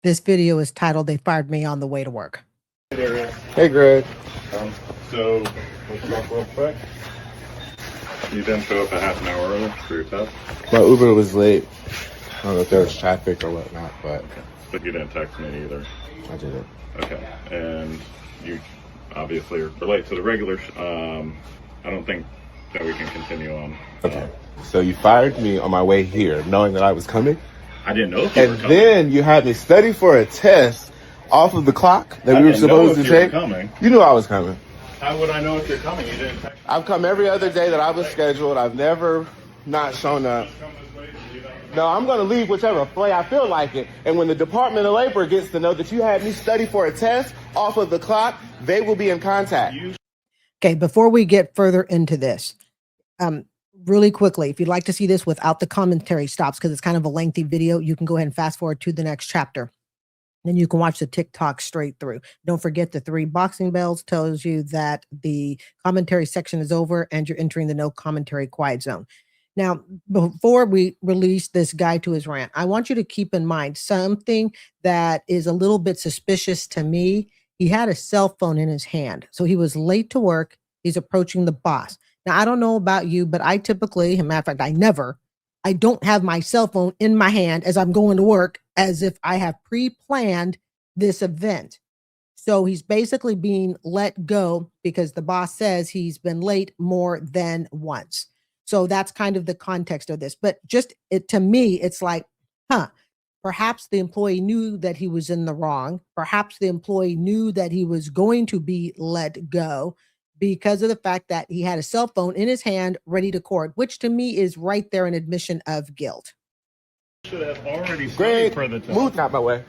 This video is titled, "They Fired Me on the Way to Work." Hey, Greg. So, let's talk real quick. You didn't show up a half an hour early for your test? My Uber was late. I don't know if there was traffic or whatnot, but But you didn't text me either. I didn't. Okay. And you obviously are late to the regular. I don't think that we can continue on. Okay. So you fired me on my way here, knowing that I was coming? I didn't know if you were And coming. then you had me study for a test off of the clock that we were didn't know supposed if to you were take. coming. You knew I was coming. How would I know if you're coming? You didn't text me. I've come every other day that I was scheduled. I've never not shown up. Come this way to leave out. No, I'm going to leave whichever way I feel like it. And when the Department of Labor gets to know that you had me study for a test off of the clock, they will be in contact. Okay, before we get further into this, really quickly, if you'd like to see this without the commentary stops, because it's kind of a lengthy video, you can go ahead and fast forward to the next chapter. Then you can watch the TikTok straight through. Don't forget the 3 boxing bells tells you that the commentary section is over and you're entering the no commentary quiet zone. Now, before we release this guy to his rant, I want you to keep in mind something that is a little bit suspicious to me. He had a cell phone in his hand, so he was late to work. He's approaching the boss. Now, I don't know about you, but I typically, as a matter of fact, I don't have my cell phone in my hand as I'm going to work as if I have pre-planned this event. So he's basically being let go because the boss says he's been late more than once. So that's kind of the context of this. But just to me, it's like, perhaps the employee knew that he was in the wrong. Perhaps the employee knew that he was going to be let go because of the fact that he had a cell phone in his hand ready to court, which to me is right there an admission of guilt. Should have already Greg, studied for the test. move out my way.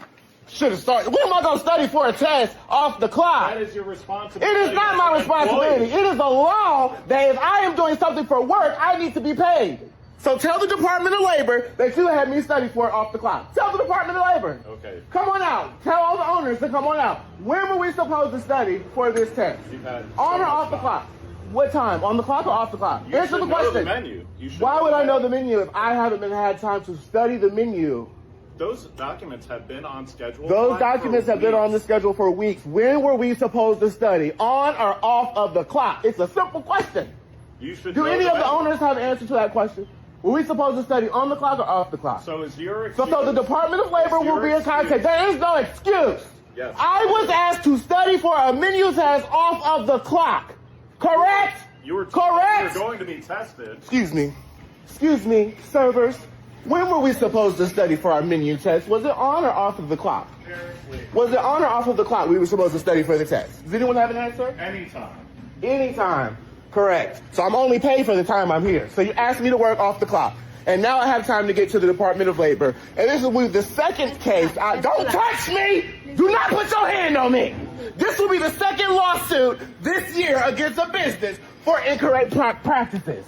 Should have started. When am I going to study for a test off the clock? That is your responsibility. It is not my responsibility. It is the law that if I am doing something for work, I need to be paid. So tell the Department of Labor that you had me study for it off the clock. Tell the Department of Labor. Okay. Come on out. Tell all the owners to come on out. When were we supposed to study for this test? You've had On so or off much the time. clock? What time? On the clock or off the clock? You Answer should the know question. the menu. You should Why would I know menu. the menu if I haven't had time to study the menu? Those documents have been on schedule. Those documents have been on the schedule for weeks. When were we supposed to study? On or off of the clock? It's a simple question. You should Do know any of the menu. owners have an answer to that question? Were we supposed to study on the clock or off the clock? So is your So excuse, the Department of Labor is your will be in contact. excuse- There is no excuse. Yes. I was asked to study for a menu test off of the clock. Correct? You were Correct? You're going to be tested. Excuse me, servers. When were we supposed to study for our menu test? Was it on or off of the clock? Was it on or off of the clock we were supposed to study for the test? Does anyone have an answer? Anytime. Anytime. Correct. So I'm only paid for the time I'm here. So you asked me to work off the clock. And now I have time to get to the Department of Labor. And this will be the second case. Don't touch me! Do not put your hand on me! This will be the second lawsuit this year against a business for incorrect practices.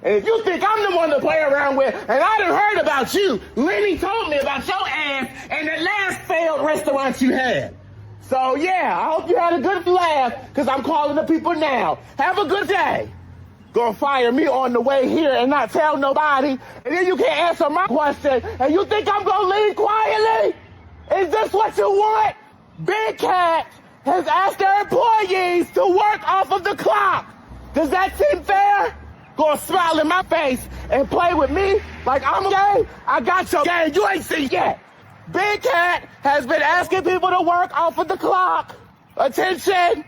And if you think I'm the one to play around with, and I done heard about you, Lenny told me about your ass and the last failed restaurant you had. So yeah, I hope you had a good laugh, because I'm calling the people now. Have a good day. Gonna fire me on the way here and not tell nobody, and then you can't answer my question, and you think I'm gonna leave quietly? Is this what you want? Big Cat has asked their employees to work off of the clock. Does that seem fair? Gonna smile in my face and play with me like I'm okay? I got your game you ain't seen yet. Big Cat has been asking people to work off of the clock. Attention,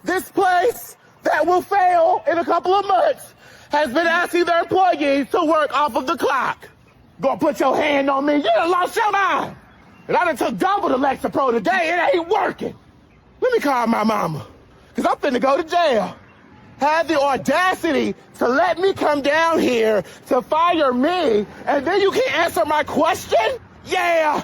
this place that will fail in a couple of months has been asking their employees to work off of the clock. Gonna put your hand on me, you done lost your mind. And I done took double the Lexapro today, it ain't working. Let me call my mama, because I'm finna go to jail. Had the audacity to let me come down here to fire me, and then you can't answer my question? Yeah,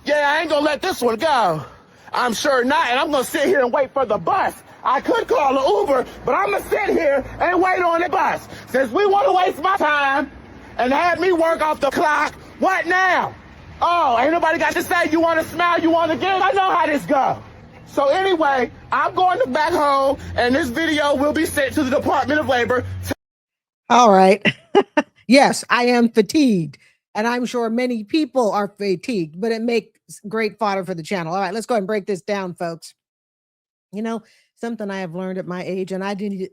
I ain't gonna let this one go. I'm sure not, and I'm gonna sit here and wait for the bus. I could call an Uber, but I'm gonna sit here and wait on the bus. Since we wanna waste my time and have me work off the clock, what now? Oh, ain't nobody got to say you wanna smile, you wanna give? I know how this go. So anyway, I'm going back home, and this video will be sent to the Department of Labor. All right. Yes, I am fatigued. And I'm sure many people are fatigued, but it makes great fodder for the channel. All right, let's go ahead and break this down, folks. You know, something I have learned at my age, and I didn't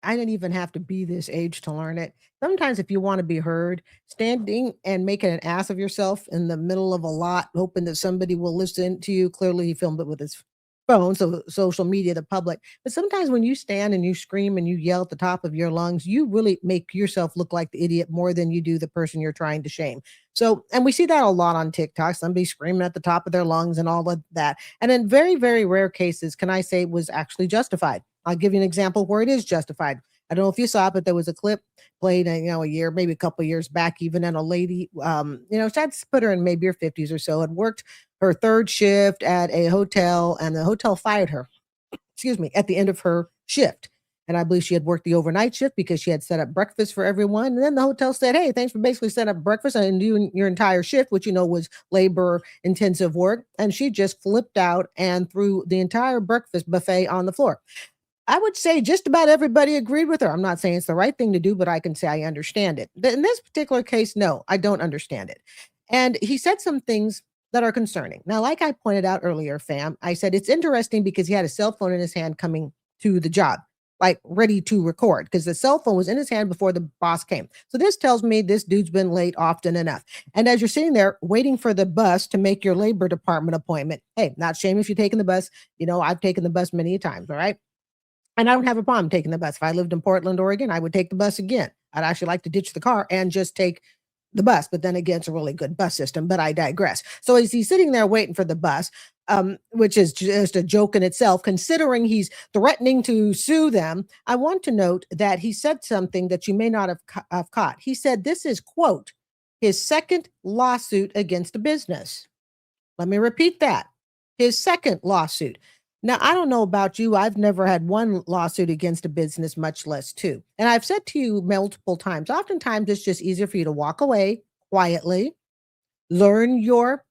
even have to be this age to learn it. Sometimes if you want to be heard, standing and making an ass of yourself in the middle of a lot, hoping that somebody will listen to you. Clearly he filmed it with his phone, so social media, the public. But sometimes when you stand and you scream and you yell at the top of your lungs, you really make yourself look like the idiot more than you do the person you're trying to shame. So, and we see that a lot on TikTok, somebody screaming at the top of their lungs and all of that. And in very, very rare cases, can I say it was actually justified? I'll give you an example where it is justified. I don't know if you saw it, but there was a clip played, a year, maybe a couple of years back, even, and a lady, she had to put her in maybe her 50s or so, had worked her third shift at a hotel, and the hotel fired her, at the end of her shift. And I believe she had worked the overnight shift because she had set up breakfast for everyone. And then the hotel said, hey, thanks for basically setting up breakfast and doing your entire shift, which, was labor intensive work. And she just flipped out and threw the entire breakfast buffet on the floor. I would say just about everybody agreed with her. I'm not saying it's the right thing to do, but I can say I understand it. But in this particular case, no, I don't understand it. And he said some things that are concerning. Now, like I pointed out earlier, fam, I said it's interesting because he had a cell phone in his hand coming to the job, like ready to record, because the cell phone was in his hand before the boss came. So this tells me this dude's been late often enough. And as you're sitting there waiting for the bus to make your labor department appointment, hey, not shame if you're taking the bus. I've taken the bus many times, all right? And I don't have a problem taking the bus. If I lived in Portland, Oregon, I would take the bus again. I'd actually like to ditch the car and just take the bus. But then again, it's a really good bus system, but I digress. So as he's sitting there waiting for the bus, which is just a joke in itself, considering he's threatening to sue them, I want to note that he said something that you may not have caught. He said this is, quote, his second lawsuit against a business. Let me repeat that. His second lawsuit. Now, I don't know about you. I've never had one lawsuit against a business, much less two. And I've said to you multiple times, oftentimes it's just easier for you to walk away quietly, learn your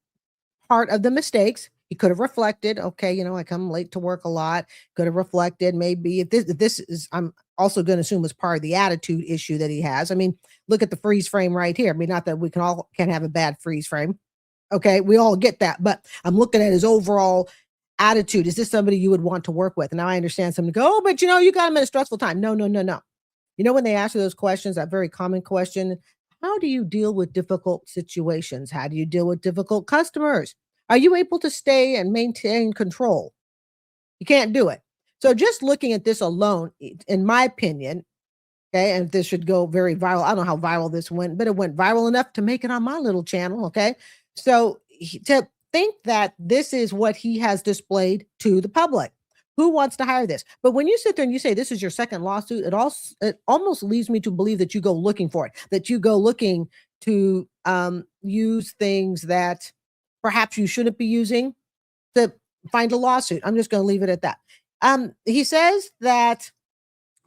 part of the mistakes. He could have reflected, okay, I come late to work a lot, could have reflected maybe if this is, I'm also going to assume was part of the attitude issue that he has. I mean, look at the freeze frame right here. I mean, not that we can have a bad freeze frame. Okay, we all get that, but I'm looking at his overall attitude. Is this somebody you would want to work with? And now I understand somebody go, oh, but you got him in a stressful time. No. When they ask you those questions, that very common question, how do you deal with difficult situations? How do you deal with difficult customers? Are you able to stay and maintain control? You can't do it. So just looking at this alone, in my opinion, okay, and this should go very viral. I don't know how viral this went, but it went viral enough to make it on my little channel. Okay. So to think that this is what he has displayed to the public. Who wants to hire this? But when you sit there and you say this is your second lawsuit, it almost leads me to believe that you go looking for it, that you go looking to use things that perhaps you shouldn't be using to find a lawsuit. I'm just going to leave it at that. He says that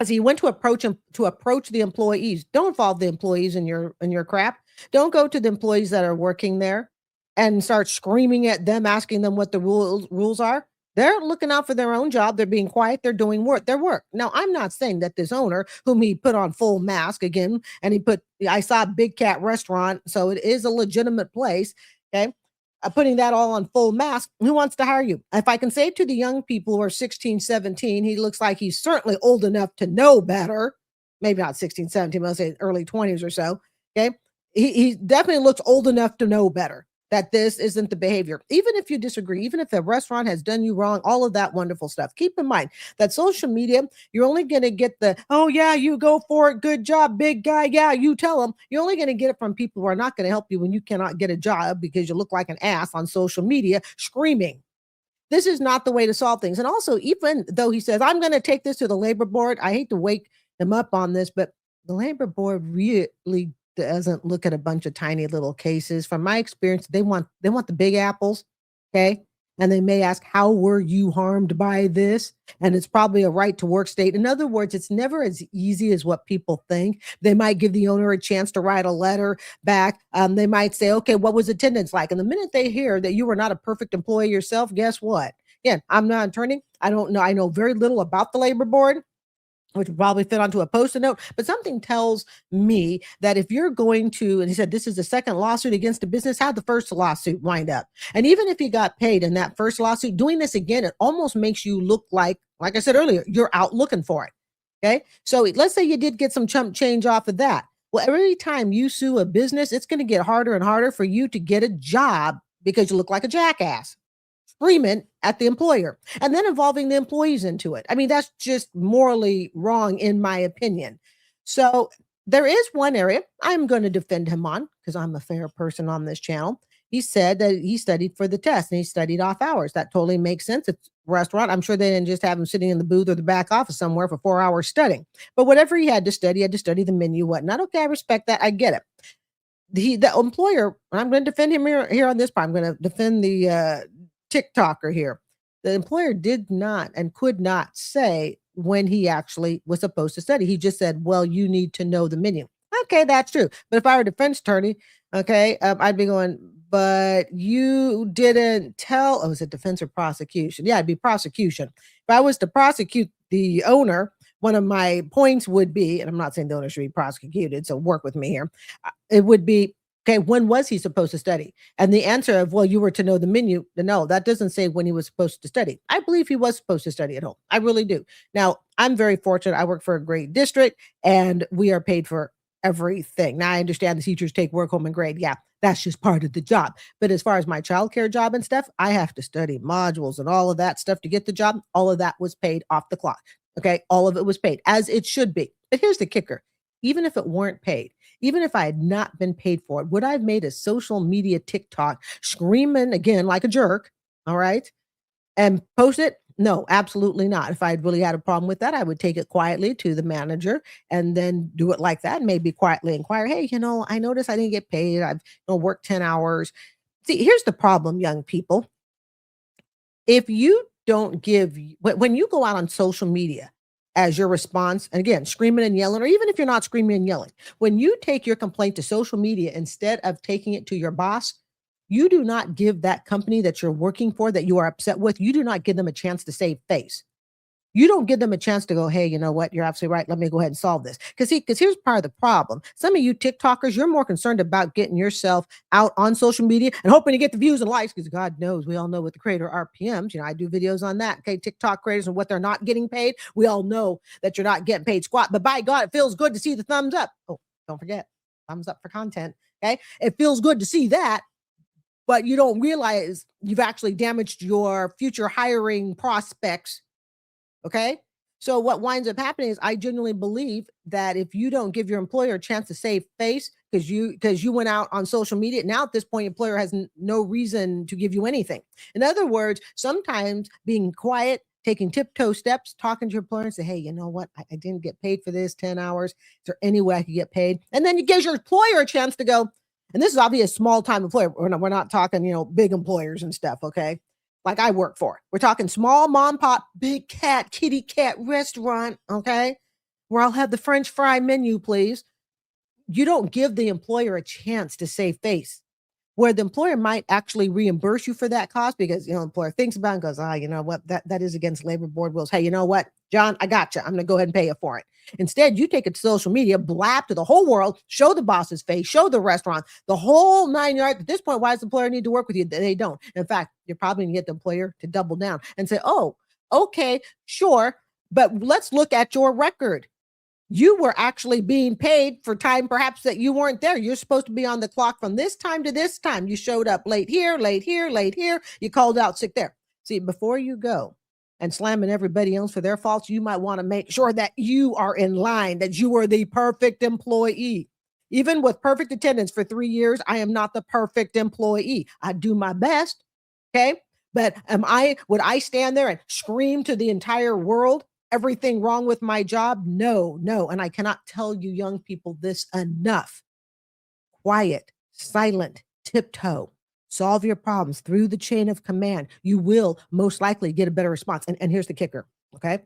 as he went to approach the employees, don't involve the employees in your crap. Don't go to the employees that are working there and start screaming at them, asking them what the rules are. They're looking out for their own job. They're being quiet. They're doing their work. Now, I'm not saying that this owner, whom he put on full mask again, and I saw Big Cat Restaurant, so it is a legitimate place. Okay. Putting that all on full mask. Who wants to hire you? If I can say to the young people who are 16, 17, he looks like he's certainly old enough to know better. Maybe not 16, 17, I'll say early 20s or so. Okay. He definitely looks old enough to know better, that this isn't the behavior. Even if you disagree, even if the restaurant has done you wrong, all of that wonderful stuff. Keep in mind that social media, you're only going to get oh yeah, you go for it. Good job, big guy. Yeah, you tell them. You're only going to get it from people who are not going to help you when you cannot get a job because you look like an ass on social media screaming. This is not the way to solve things. And also, even though he says, I'm going to take this to the labor board, I hate to wake him up on this, but the labor board really doesn't look at a bunch of tiny little cases. From my experience, they want the big apples, okay? And they may ask, how were you harmed by this? And it's probably a right to work state. In other words, it's never as easy as what people think. They might give the owner a chance to write a letter back. They might say, okay, what was attendance like? And the minute they hear that you were not a perfect employee yourself, guess what? Again, I'm not an attorney. I don't know. I know very little about the labor board. which would probably fit onto a post-it note, but something tells me that if you're going to, and he said this is the second lawsuit against the business, how'd the first lawsuit wind up? And even if he got paid in that first lawsuit, doing this again, it almost makes you look like I said earlier, you're out looking for it. Okay. So let's say you did get some chump change off of that. Well, every time you sue a business, it's going to get harder and harder for you to get a job because you look like a jackass, screaming at the employer and then involving the employees into it. I mean, that's just morally wrong, in my opinion. So there is one area I'm going to defend him on because I'm a fair person on this channel. He said that he studied for the test and he studied off hours. That totally makes sense. It's a restaurant. I'm sure they didn't just have him sitting in the booth or the back office somewhere for 4 hours studying. But whatever he had to study the menu, whatnot. Okay, I respect that. I get it. The employer, I'm going to defend him here on this part. I'm going to defend the TikToker here. The employer did not and could not say when he actually was supposed to study. He just said, well, you need to know the menu. Okay, that's true. But if I were a defense attorney, okay, I'd be going, but you didn't tell, oh, is it defense or prosecution? Yeah, it'd be prosecution. If I was to prosecute the owner, one of my points would be, and I'm not saying the owner should be prosecuted, so work with me here. It would be, okay, when was he supposed to study? And the answer of, well, you were to know the menu. No, that doesn't say when he was supposed to study. I believe he was supposed to study at home. I really do. Now, I'm very fortunate. I work for a great district and we are paid for everything. Now, I understand the teachers take work home and grade. Yeah, that's just part of the job. But as far as my childcare job and stuff, I have to study modules and all of that stuff to get the job. All of that was paid off the clock. Okay, all of it was paid as it should be. But here's the kicker. Even if it weren't paid, even if I had not been paid for it, would I have made a social media TikTok screaming again like a jerk, all right, and post it? No, absolutely not. If I had really had a problem with that, I would take it quietly to the manager and then do it like that. And maybe quietly inquire, hey, I noticed I didn't get paid. I've worked 10 hours. See, here's the problem, young people. If you don't give, when you go out on social media as your response, and again, screaming and yelling, or even if you're not screaming and yelling, when you take your complaint to social media instead of taking it to your boss, you do not give that company that you're working for, that you are upset with, you do not give them a chance to save face. You don't give them a chance to go, hey, you know what? You're absolutely right. Let me go ahead and solve this. Because here's part of the problem. Some of you TikTokers, you're more concerned about getting yourself out on social media and hoping to get the views and likes, because God knows, we all know with the creator RPMs, I do videos on that. Okay, TikTok creators and what they're not getting paid. We all know that you're not getting paid squat, but by God, it feels good to see the thumbs up. Oh, don't forget, thumbs up for content. Okay, it feels good to see that, but you don't realize you've actually damaged your future hiring prospects. Okay. So what winds up happening is I genuinely believe that if you don't give your employer a chance to save face because you went out on social media, now at this point, employer has no reason to give you anything. In other words, sometimes being quiet, taking tiptoe steps, talking to your employer and say, hey, you know what? I didn't get paid for this 10 hours. Is there any way I could get paid? And then you give your employer a chance to go, and this is obviously a small time employer. We're not talking, big employers and stuff. Okay. Like I work for. We're talking small mom pop, big cat, kitty cat restaurant, okay? Where I'll have the French fry menu, please. You don't give the employer a chance to save face, where the employer might actually reimburse you for that cost because, the employer thinks about it and goes, you know what, that is against labor board rules. Hey, you know what, John, I got you. I'm going to go ahead and pay you for it. Instead, you take it to social media, blab to the whole world, show the boss's face, show the restaurant, the whole 9 yards. At this point, why does the employer need to work with you? They don't. In fact, you're probably going to get the employer to double down and say, oh, okay, sure, but let's look at your record. You were actually being paid for time perhaps that you weren't there. You're supposed to be on the clock from this time to this time. You showed up late here, late here, late here. You called out sick there. See, before you go and slamming everybody else for their faults, you might want to make sure that you are in line, that you are the perfect employee. Even with perfect attendance for 3 years, I am not the perfect employee. I do my best, okay? But would I stand there and scream to the entire world everything wrong with my job? No. And I cannot tell you young people this enough. Quiet, silent, tiptoe. Solve your problems through the chain of command. You will most likely get a better response. And here's the kicker, okay?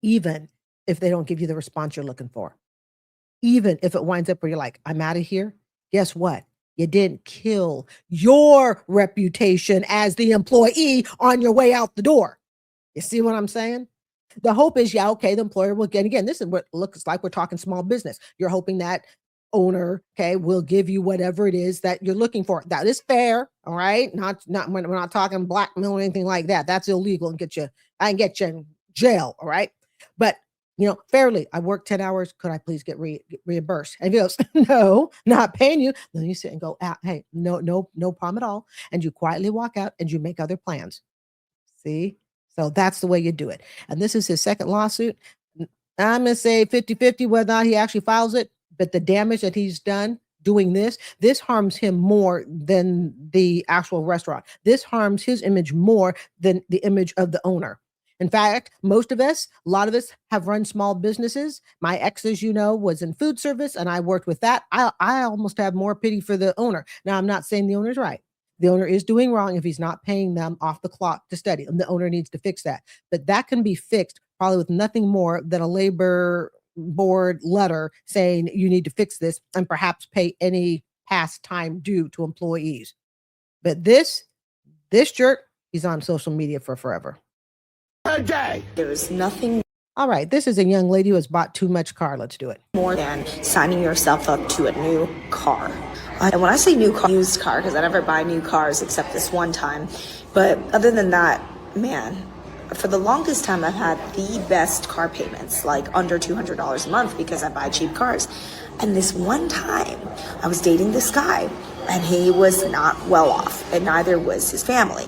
Even if they don't give you the response you're looking for, even if it winds up where you're like, I'm out of here, guess what? You didn't kill your reputation as the employee on your way out the door. You see what I'm saying? The hope is, yeah, okay, the employer will get, again, this is what looks like we're talking small business. You're hoping that owner, okay, will give you whatever it is that you're looking for. That is fair, all right? Not when we're not talking blackmail or anything like that. That's illegal and I can get you in jail, all right? But fairly, I worked 10 hours. Could I please get reimbursed? And he goes, no, not paying you. Then you sit and go, hey, no problem at all. And you quietly walk out and you make other plans. See? So that's the way you do it. And this is his second lawsuit. I'm going to say 50-50 whether or not he actually files it, but the damage that he's done doing this harms him more than the actual restaurant. This harms his image more than the image of the owner. In fact, a lot of us have run small businesses. My ex, as you know, was in food service and I worked with that. I almost have more pity for the owner. Now, I'm not saying the owner's right. The owner is doing wrong if he's not paying them off the clock to study, and the owner needs to fix that. But that can be fixed probably with nothing more than a labor board letter saying you need to fix this and perhaps pay any past time due to employees. But this jerk, he's on social media for forever. Okay. There's nothing All right, this is a young lady who has bought too much car. Let's do it. more than signing yourself up to a new car. And when I say new car, used car, because I never buy new cars except this one time. But other than that, man, for the longest time, I've had the best car payments, like under $200 a month because I buy cheap cars. And this one time, I was dating this guy, and he was not well off, and neither was his family.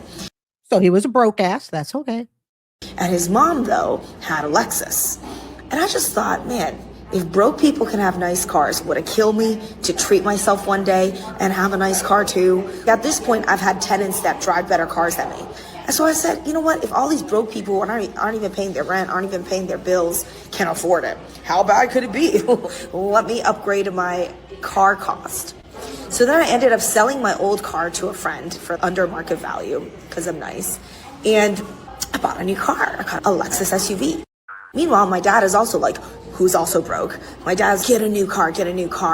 So he was a broke ass. That's okay. And his mom, though, had a Lexus. And I just thought, man, if broke people can have nice cars, would it kill me to treat myself one day and have a nice car too? At this point, I've had tenants that drive better cars than me. And so I said, you know what? If all these broke people aren't even paying their rent, aren't even paying their bills, can afford it, how bad could it be? Let me upgrade my car cost. So then I ended up selling my old car to a friend for under market value because I'm nice. And I bought a new car. I got a Lexus SUV. Meanwhile, my dad is also like, who's also broke. My dad's, get a new car,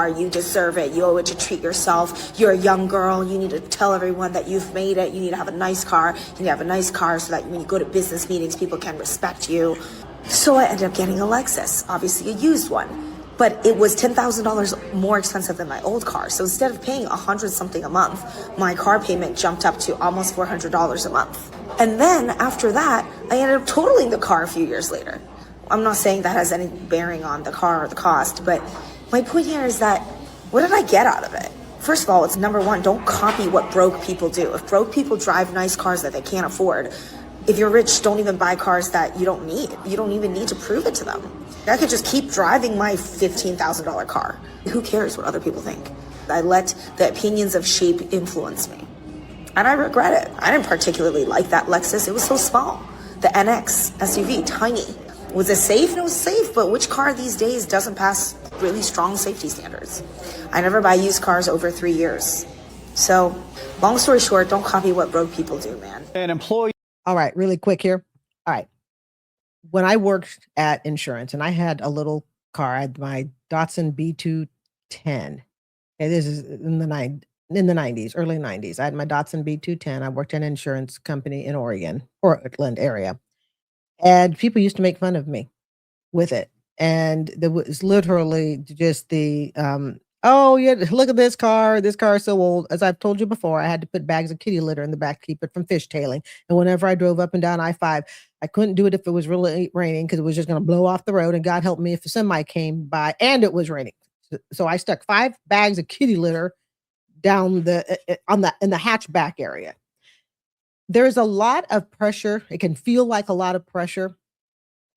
you deserve it, you owe it to treat yourself, you're a young girl, you need to tell everyone that you've made it, you need to have a nice car, so that when you go to business meetings, people can respect you. So I ended up getting a Lexus, obviously a used one, but it was $10,000 more expensive than my old car. So instead of paying $100 something a month, my car payment jumped up to almost $400 a month. And then after that, I ended up totaling the car a few years later. I'm not saying that has any bearing on the car or the cost, but my point here is that what did I get out of it? First of all, it's number one, don't copy what broke people do. If broke people drive nice cars that they can't afford, if you're rich, don't even buy cars that you don't need. You don't even need to prove it to them. I could just keep driving my $15,000 car. Who cares what other people think? I let the opinions of sheep influence me. And I regret it. I didn't particularly like that Lexus. It was so small. The NX SUV, tiny. Was it safe? It was safe, but which car these days doesn't pass really strong safety standards? I never buy used cars over 3 years. So, long story short, don't copy what broke people do, man. An employee. All right, really quick here. All right. When I worked at insurance and I had a little car, I had my Datsun B210. Okay, this is in the 90s, early 90s. I had my Datsun B210. I worked in an insurance company in Oregon, Portland area. And people used to make fun of me with it. And there was literally just the, oh, yeah, look at this car. This car is so old. As I've told you before, I had to put bags of kitty litter in the back to keep it from fishtailing. And whenever I drove up and down I-5, I couldn't do it if it was really raining because it was just going to blow off the road. And God help me if a semi came by and it was raining. So I stuck 5 bags of kitty litter down in the hatchback area. There's a lot of pressure. It can feel like a lot of pressure,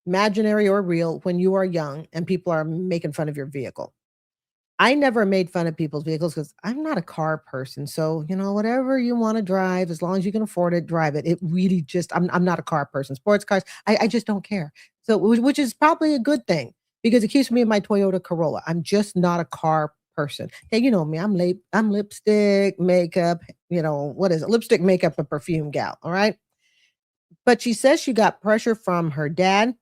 imaginary or real, when you are young and people are making fun of your vehicle. I never made fun of people's vehicles because I'm not a car person. So, whatever you want to drive, as long as you can afford it, drive it. It really just, I'm not a car person. Sports cars, I just don't care. So, which is probably a good thing because it keeps me in my Toyota Corolla. I'm just not a car person. Hey, you know me, I'm lipstick, makeup, what is it? Lipstick, makeup, and perfume gal. All right. But she says she got pressure from her dad.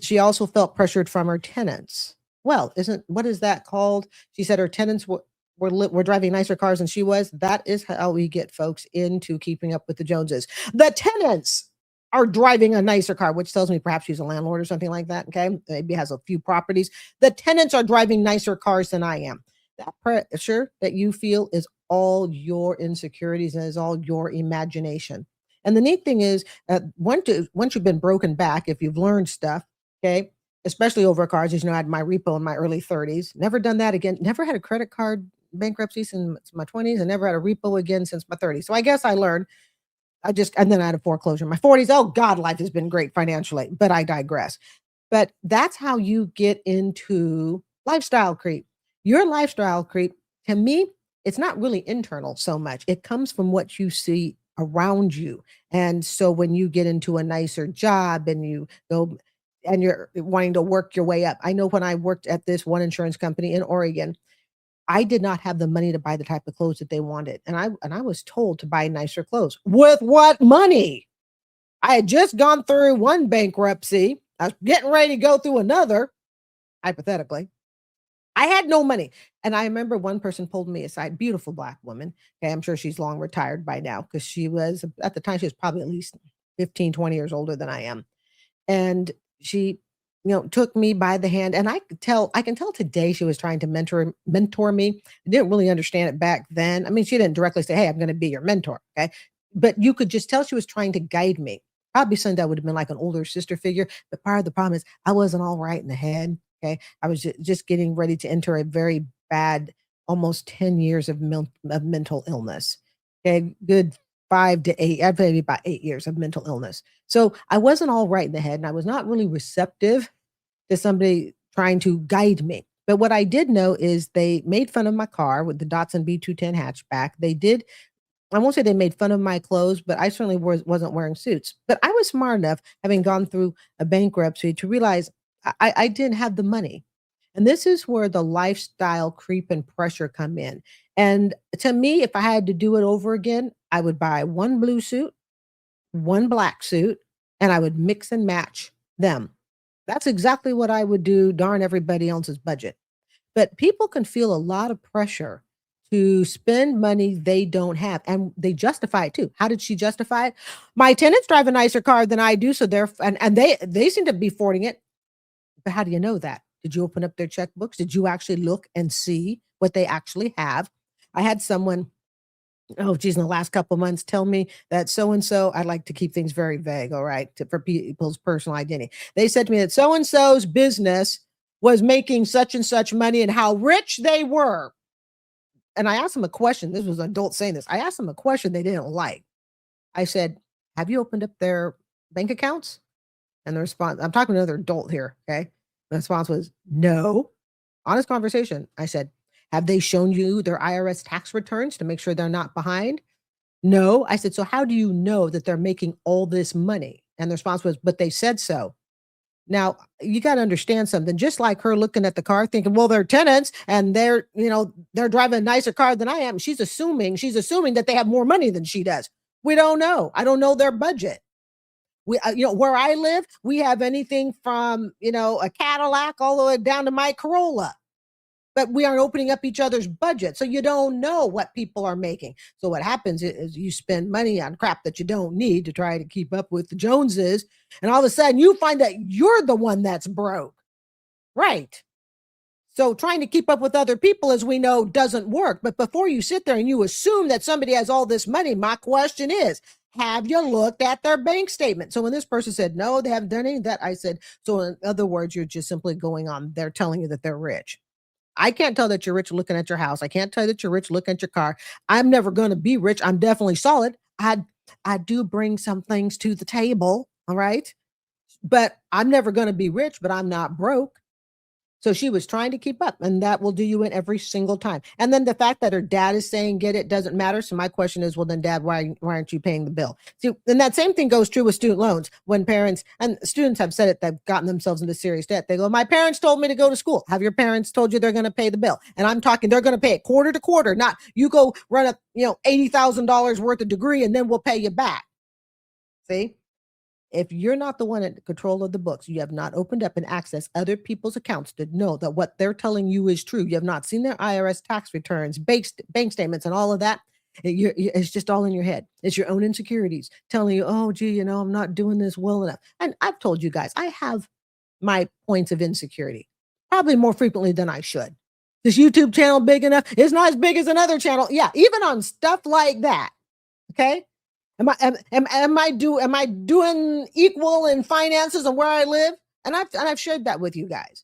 She also felt pressured from her tenants. Well, what is that called? She said her tenants were driving nicer cars than she was. That is how we get folks into keeping up with the Joneses. The tenants are driving a nicer car, which tells me perhaps she's a landlord or something like that. Okay. Maybe has a few properties. The tenants are driving nicer cars than I am. That pressure that you feel is all your insecurities and is all your imagination. And the neat thing is, once you've been broken back, if you've learned stuff, okay, especially over cars, as you know, I had my repo in my early 30s, never done that again, never had a credit card bankruptcy since my 20s, and never had a repo again since my 30s. So I guess I learned. And then I had a foreclosure in my 40s. Oh God, life has been great financially, but I digress. But that's how you get into lifestyle creep. Your lifestyle creep, to me, it's not really internal so much. It comes from what you see around you. And so when you get into a nicer job and you go and you're wanting to work your way up. I know when I worked at this one insurance company in Oregon, I did not have the money to buy the type of clothes that they wanted. And I was told to buy nicer clothes. With what money? I had just gone through one bankruptcy. I was getting ready to go through another, hypothetically. I had no money. And I remember one person pulled me aside, beautiful Black woman. Okay, I'm sure she's long retired by now because she was, at the time, she was probably at least 15, 20 years older than I am. And she, took me by the hand, and I can tell today she was trying to mentor me. I didn't really understand it back then. I mean, she didn't directly say, "Hey, I'm going to be your mentor." Okay. But you could just tell she was trying to guide me. Probably something that would have been like an older sister figure. But part of the problem is I wasn't all right in the head. Okay. I was just getting ready to enter a very bad, almost 10 years of mental illness. Okay. Good 5 to 8, I'd maybe about 8 years of mental illness. So I wasn't all right in the head, and I was not really receptive to somebody trying to guide me. But what I did know is they made fun of my car with the Datsun B210 hatchback. They did. I won't say they made fun of my clothes, but I certainly wasn't wearing suits. But I was smart enough, having gone through a bankruptcy, to realize I didn't have the money. And this is where the lifestyle creep and pressure come in. And to me, if I had to do it over again, I would buy one blue suit, one black suit, and I would mix and match them. That's exactly what I would do, darn everybody else's budget. But people can feel a lot of pressure to spend money they don't have, and they justify it too. How did she justify it? My tenants drive a nicer car than I do, so they seem to be affording it. But how do you know that? Did you open up their checkbooks? Did you actually look and see what they actually have? I had someone, oh geez, in the last couple of months, tell me that so-and-so, I like to keep things very vague, all right, for people's personal identity. They said to me that so-and-so's business was making such and such money and how rich they were. And I asked them a question. This was an adult saying this. I asked them a question they didn't like. I said, have you opened up their bank accounts? And the response, I'm talking to another adult here, okay? The response was, no. Honest conversation. I said, have they shown you their IRS tax returns to make sure they're not behind? No. I said, so how do you know that they're making all this money? And the response was, but they said so. Now, you got to understand something. Just like her looking at the car thinking, well, they're tenants and they're driving a nicer car than I am. She's assuming that they have more money than she does. We don't know. I don't know their budget. We, where I live, we have anything from, a Cadillac all the way down to my Corolla. But we aren't opening up each other's budget. So you don't know what people are making. So what happens is you spend money on crap that you don't need to try to keep up with the Joneses. And all of a sudden you find that you're the one that's broke. Right. So trying to keep up with other people, as we know, doesn't work. But before you sit there and you assume that somebody has all this money, my question is, have you looked at their bank statement? So when this person said, no, they haven't done any of that, I said, so in other words, you're just simply going on. They're telling you that they're rich. I can't tell that you're rich looking at your house. I can't tell that you're rich looking at your car. I'm never going to be rich. I'm definitely solid. I do bring some things to the table. All right. But I'm never going to be rich, but I'm not broke. So she was trying to keep up, and that will do you in every single time. And then the fact that her dad is saying, get it, doesn't matter. So my question is, well, then dad, why aren't you paying the bill? See, and that same thing goes true with student loans. When parents and students have said it, they've gotten themselves into serious debt. They go, my parents told me to go to school. Have your parents told you they're going to pay the bill? And I'm talking, they're going to pay it quarter to quarter, not you go run up, $80,000 worth of degree and then we'll pay you back. See? If you're not the one in control of the books, you have not opened up and accessed other people's accounts to know that what they're telling you is true. You have not seen their IRS tax returns, bank statements, and all of that. It's just all in your head. It's your own insecurities telling you, oh, gee, I'm not doing this well enough. And I've told you guys, I have my points of insecurity, probably more frequently than I should. This YouTube channel big enough? It's not as big as another channel. Yeah, even on stuff like that. Okay. Am I doing equal in finances and where I live? And I've shared that with you guys,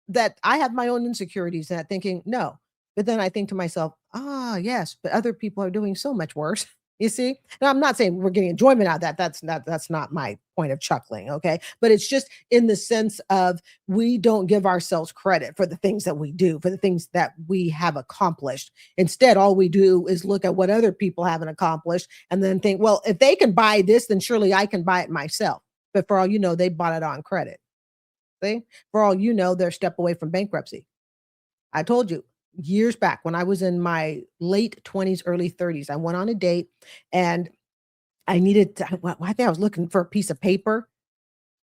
that I have my own insecurities, and thinking no. But then I think to myself, yes, but other people are doing so much worse. You see? Now, I'm not saying we're getting enjoyment out of that. That's not my point of chuckling. Okay. But it's just in the sense of we don't give ourselves credit for the things that we do, for the things that we have accomplished. Instead, all we do is look at what other people haven't accomplished and then think, well, if they can buy this, then surely I can buy it myself. But for all you know, they bought it on credit. See? For all you know, they're a step away from bankruptcy. I told you, years back when I was in my late 20s, early 30s, I went on a date and I think I was looking for a piece of paper.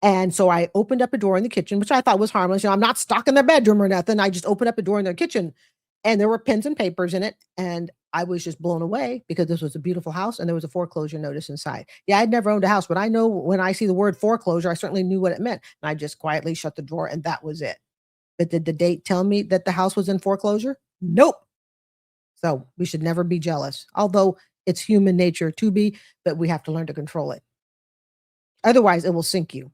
And so I opened up a door in the kitchen, which I thought was harmless. I'm not stuck in their bedroom or nothing. I just opened up a door in their kitchen and there were pens and papers in it. And I was just blown away because this was a beautiful house and there was a foreclosure notice inside. Yeah, I'd never owned a house, but I know when I see the word foreclosure, I certainly knew what it meant. And I just quietly shut the drawer and that was it. But did the date tell me that the house was in foreclosure? Nope. So we should never be jealous, although it's human nature to be, but we have to learn to control it. Otherwise, it will sink you.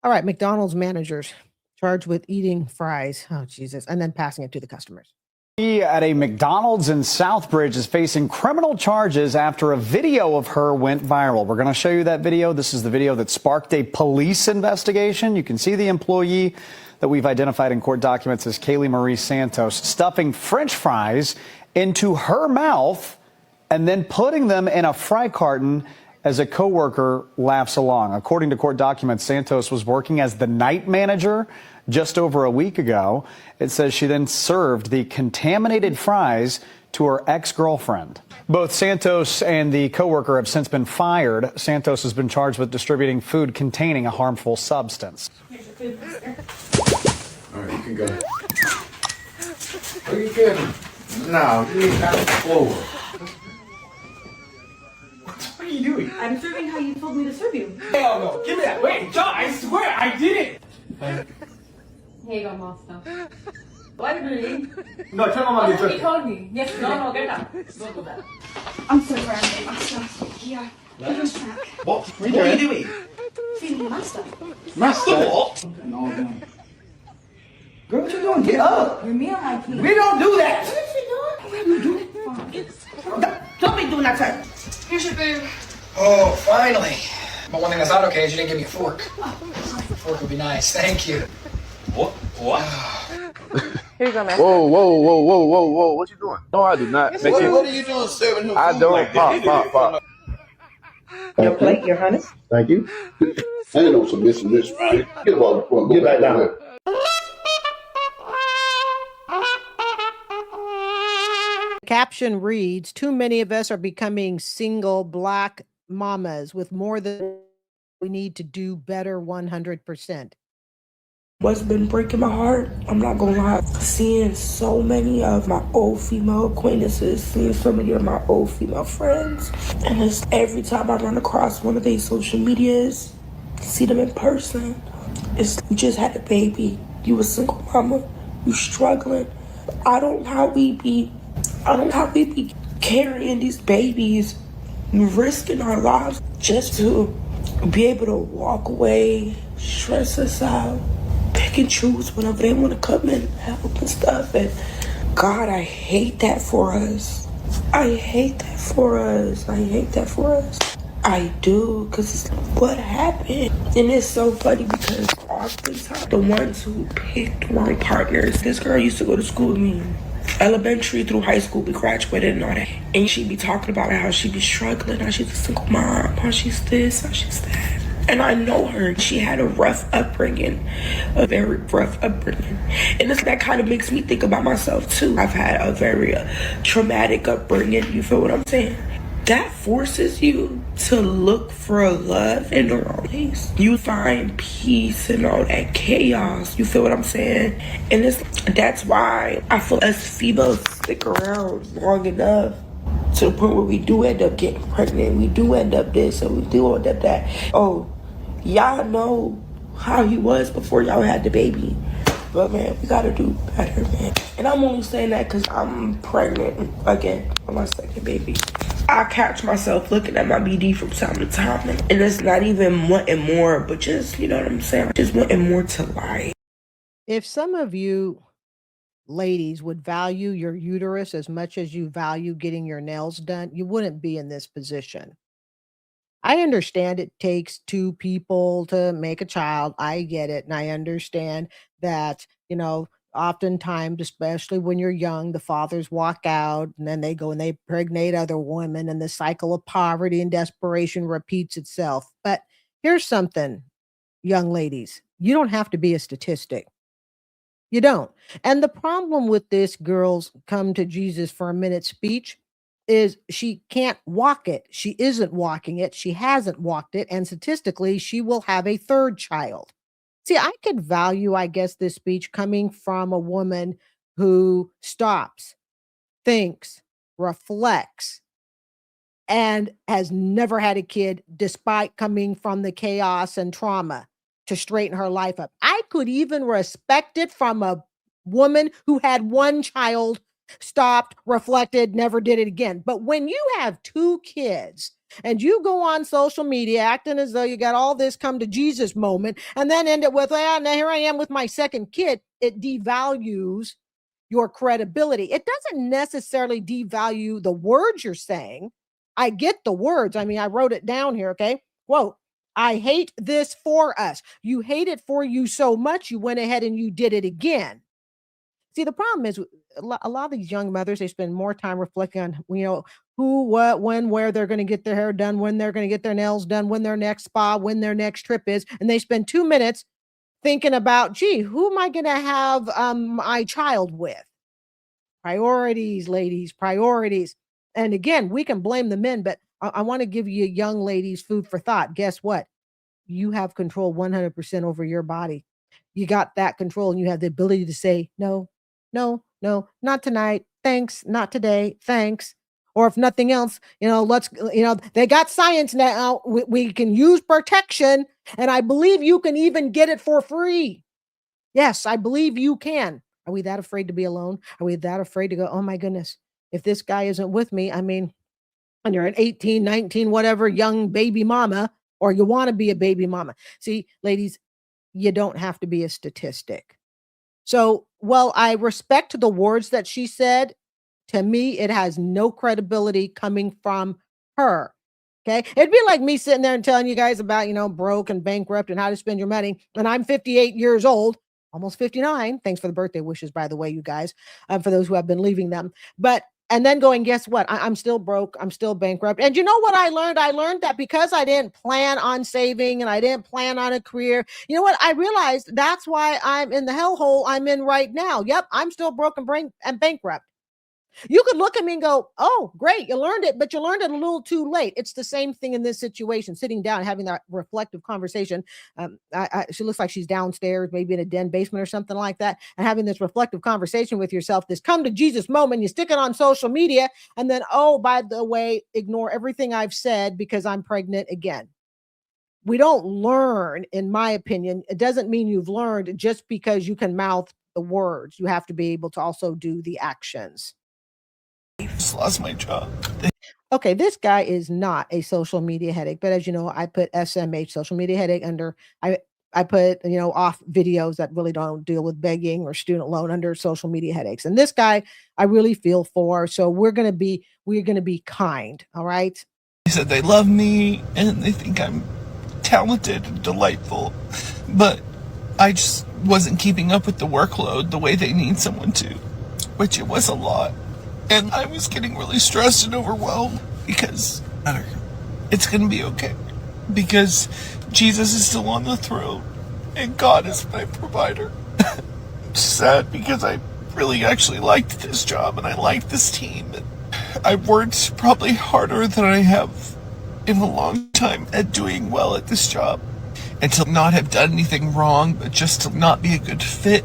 All right, McDonald's managers charged with eating fries. Oh, Jesus. And then passing it to the customers. At a McDonald's in Southbridge is facing criminal charges after a video of her went viral. We're going to show you that video. This is the video that sparked a police investigation. You can see the employee that we've identified in court documents as Kaylee Marie Santos stuffing French fries into her mouth and then putting them in a fry carton as a coworker laughs along. According to court documents, Santos was working as the night manager just over a week ago. It says she then served the contaminated fries to her ex-girlfriend. Both Santos and the coworker have since been fired. Santos has been charged with distributing food containing a harmful substance. All right, you can go. Are you kidding? No, you need that floor. What are you doing? I'm serving how you told me to serve you. Hell no, give me that. Wait, John, I swear I did it. Here you go, monster. What are you doing? No, turn on my He told me. Yes, no, get up. Don't do that. I'm so sorry, master. Yeah, give him back. What are you doing? Feeding master. Master what? No, no. Girl, what you doing? Get up. You're me on my team. We don't do that. What are you doing? Don't be doing that time. Here's your food. Oh, finally. But one thing that's not okay is you didn't give me a fork. Fork would be nice. Thank you. What? What? Here you go, man. Whoa, whoa, whoa, whoa, whoa, whoa. What you doing? No, I do not. Make it. What are you doing serving him? I don't. Pop. Your plate, your honey. Thank you. I ain't no submission this, right? Get back down. Caption reads, too many of us are becoming single Black mamas with more than we need to do better 100%. What's been breaking my heart, I'm not gonna lie, seeing so many of my old female acquaintances, seeing so many of my old female friends, and it's every time I run across one of these social medias, see them in person, it's you just had a baby, you a single mama, you struggling. I don't know how we be carrying these babies, risking our lives just to be able to walk away, stress us out, pick and choose whenever they want to come and help and stuff. And God, I hate that for us. I hate that for us. I do, because what happened? And it's so funny because oftentimes the ones who picked wrong partners, this girl used to go to school with me. Elementary through high school, we graduated and all that. And she'd be talking about how she be struggling, how she's a single mom, how she's this, how she's that. And I know her. She had a rough upbringing, a very rough upbringing. And that kind of makes me think about myself too. I've had a very traumatic upbringing, you feel what I'm saying? That forces you to look for love in the wrong place. You find peace in all that chaos, you feel what I'm saying? And that's why I feel us females stick around long enough to the point where we do end up getting pregnant, we do end up this, and we do end up that. Oh, y'all know how he was before y'all had the baby. But man, we gotta do better, man. And I'm only saying that because I'm pregnant again on my second baby. I catch myself looking at my BD from time to time, and it's not even wanting more, but just, you know what I'm saying, just wanting more to life. If some of you ladies would value your uterus as much as you value getting your nails done, you wouldn't be in this position. I understand it takes two people to make a child. I get it. And I understand that, oftentimes, especially when you're young, the fathers walk out and then they go and they pregnate other women, and the cycle of poverty and desperation repeats itself. But here's something, young ladies, you don't have to be a statistic. You don't. And the problem with this girl's come to Jesus for a minute speech is she can't walk it. She isn't walking it. She hasn't walked it. And statistically, she will have a third child. See, I could value, I guess, this speech coming from a woman who stops, thinks, reflects, and has never had a kid despite coming from the chaos and trauma to straighten her life up. I could even respect it from a woman who had one child, stopped, reflected, never did it again. But when you have two kids and you go on social media acting as though you got all this come to Jesus moment and then end it with, well, now here I am with my second kid, it devalues your credibility. It doesn't necessarily devalue the words you're saying. I get the words. I mean, I wrote it down here, okay? Quote, I hate this for us. You hate it for you so much, you went ahead and you did it again. See, the problem is a lot of these young mothers, they spend more time reflecting on, who, what, when, where they're going to get their hair done, when they're going to get their nails done, when their next spa, when their next trip is. And they spend 2 minutes thinking about, gee, who am I going to have my child with? Priorities, ladies, priorities. And again, we can blame the men, but I want to give you young ladies food for thought. Guess what? You have control 100% over your body. You got that control and you have the ability to say, no, no, no, not tonight. Thanks. Not today. Thanks. Or if nothing else, they got science now. We can use protection. And I believe you can even get it for free. Yes, I believe you can. Are we that afraid to be alone? Are we that afraid to go, oh my goodness, if this guy isn't with me, and you're an 18, 19, whatever, young baby mama, or you want to be a baby mama. See, ladies, you don't have to be a statistic. So, while I respect the words that she said, to me, it has no credibility coming from her. Okay. It'd be like me sitting there and telling you guys about, broke and bankrupt and how to spend your money. And I'm 58 years old, almost 59. Thanks for the birthday wishes, by the way, you guys, for those who have been leaving them. And then going, guess what? I'm still broke. I'm still bankrupt. And you know what I learned? I learned that because I didn't plan on saving and I didn't plan on a career, you know what? I realized that's why I'm in the hellhole I'm in right now. Yep, I'm still broke and bankrupt. You could look at me and go, oh, great, you learned it, but you learned it a little too late. It's the same thing in this situation, sitting down and having that reflective conversation. She looks like she's downstairs, maybe in a den basement or something like that, and having this reflective conversation with yourself, this come to Jesus moment, you stick it on social media, and then, oh, by the way, ignore everything I've said because I'm pregnant again. We don't learn, in my opinion. It doesn't mean you've learned just because you can mouth the words. You have to be able to also do the actions. Just lost my job. Okay, this guy is not a social media headache, but as you know, I put SMH, social media headache, under I put off videos that really don't deal with begging or student loan under social media headaches. And this guy, I really feel for. So we're gonna be kind. All right. They said they love me and they think I'm talented and delightful, but I just wasn't keeping up with the workload the way they need someone to, which it was a lot. And I was getting really stressed and overwhelmed because it's going to be okay. Because Jesus is still on the throne and God is my provider. It's sad because I really actually liked this job and I liked this team. And I've worked probably harder than I have in a long time at doing well at this job. And to not have done anything wrong, but just to not be a good fit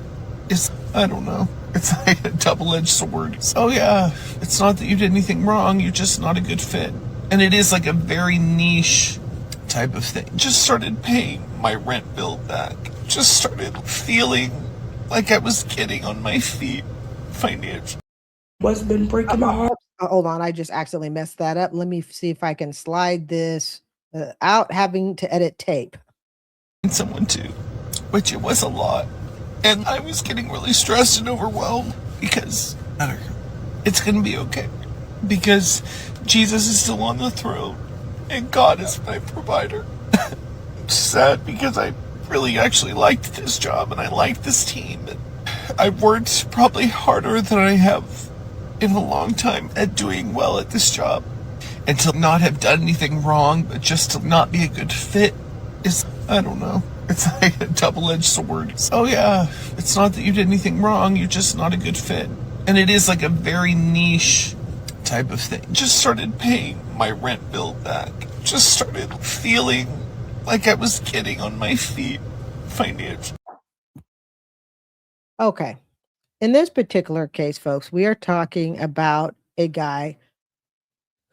is, I don't know. It's like a double-edged sword. Oh yeah, it's not that you did anything wrong, you're just not a good fit. And it is like a very niche type of thing. Just started paying my rent bill back. Just started feeling like I was getting on my feet financially. What's been breaking my heart? Hold on, I just accidentally messed that up. Let me see if I can slide this out having to edit tape. Someone to, which it was a lot. And I was getting really stressed and overwhelmed because it's going to be okay. Because Jesus is still on the throne and God is my provider. I'm sad because I really actually liked this job and I liked this team. And I've worked probably harder than I have in a long time at doing well at this job. And to not have done anything wrong, but just to not be a good fit is, I don't know. It's like a double-edged sword. Oh yeah, it's not that you did anything wrong, you're just not a good fit. And it is like a very niche type of thing. Just started paying my rent bill back. Just started feeling like I was getting on my feet financially. Okay. In this particular case, folks, we are talking about a guy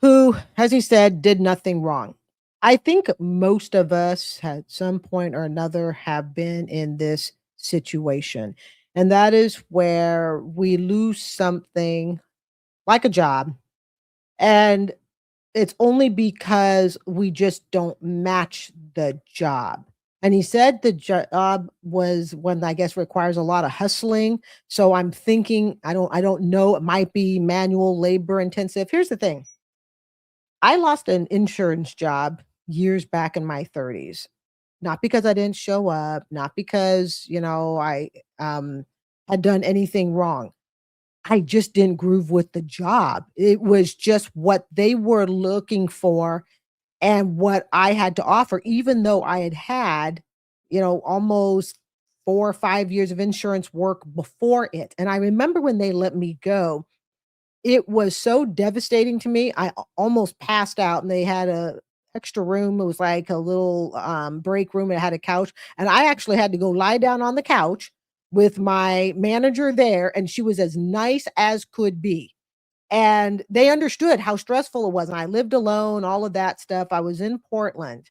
who, as he said, did nothing wrong. I think most of us at some point or another have been in this situation. And that is where we lose something like a job. And it's only because we just don't match the job. And he said the job was one, I guess, requires a lot of hustling. So I'm thinking, I don't know, it might be manual labor intensive. Here's the thing. I lost an insurance job years back in my 30s. Not because I didn't show up, not because, I had done anything wrong. I just didn't groove with the job. It was just what they were looking for and what I had to offer, even though I had, almost 4 or 5 years of insurance work before it. And I remember when they let me go, it was so devastating to me. I almost passed out, and they had a extra room. It was like a little break room. It had a couch, and I actually had to go lie down on the couch with my manager there, and she was as nice as could be. And they understood how stressful it was. And I lived alone, all of that stuff. I was in Portland,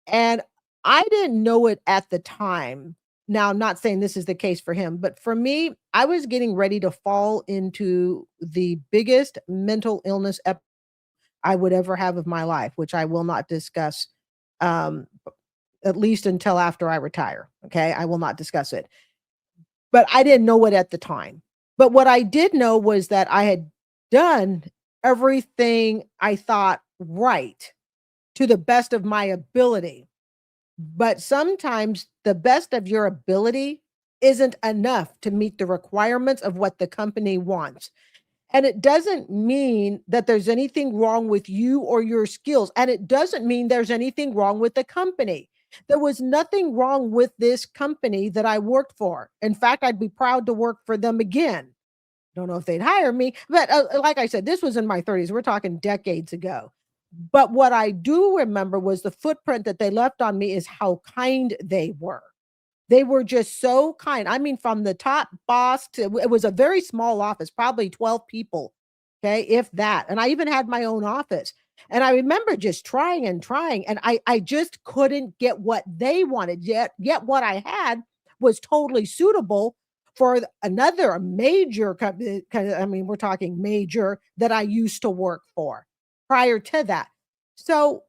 and I didn't know it at the time. Now, I'm not saying this is the case for him, but for me, I was getting ready to fall into the biggest mental illness I would ever have of my life, which I will not discuss, um, at least until after I retire. Okay. I will not discuss it. But I didn't know it at the time. But what I did know was that I had done everything I thought right to the best of my ability. But sometimes the best of your ability isn't enough to meet the requirements of what the company wants. And it doesn't mean that there's anything wrong with you or your skills. And it doesn't mean there's anything wrong with the company. There was nothing wrong with this company that I worked for. In fact, I'd be proud to work for them again. Don't know if they'd hire me, but like I said, this was in my 30s. We're talking decades ago. But what I do remember was the footprint that they left on me is how kind they were. They were just so kind. I mean, from the top boss to, it was a very small office, probably 12 people. Okay, if that. And I even had my own office. And I remember just trying and trying, and I just couldn't get what they wanted. Yet what I had was totally suitable for another major company. I mean, we're talking major that I used to work for prior to that. So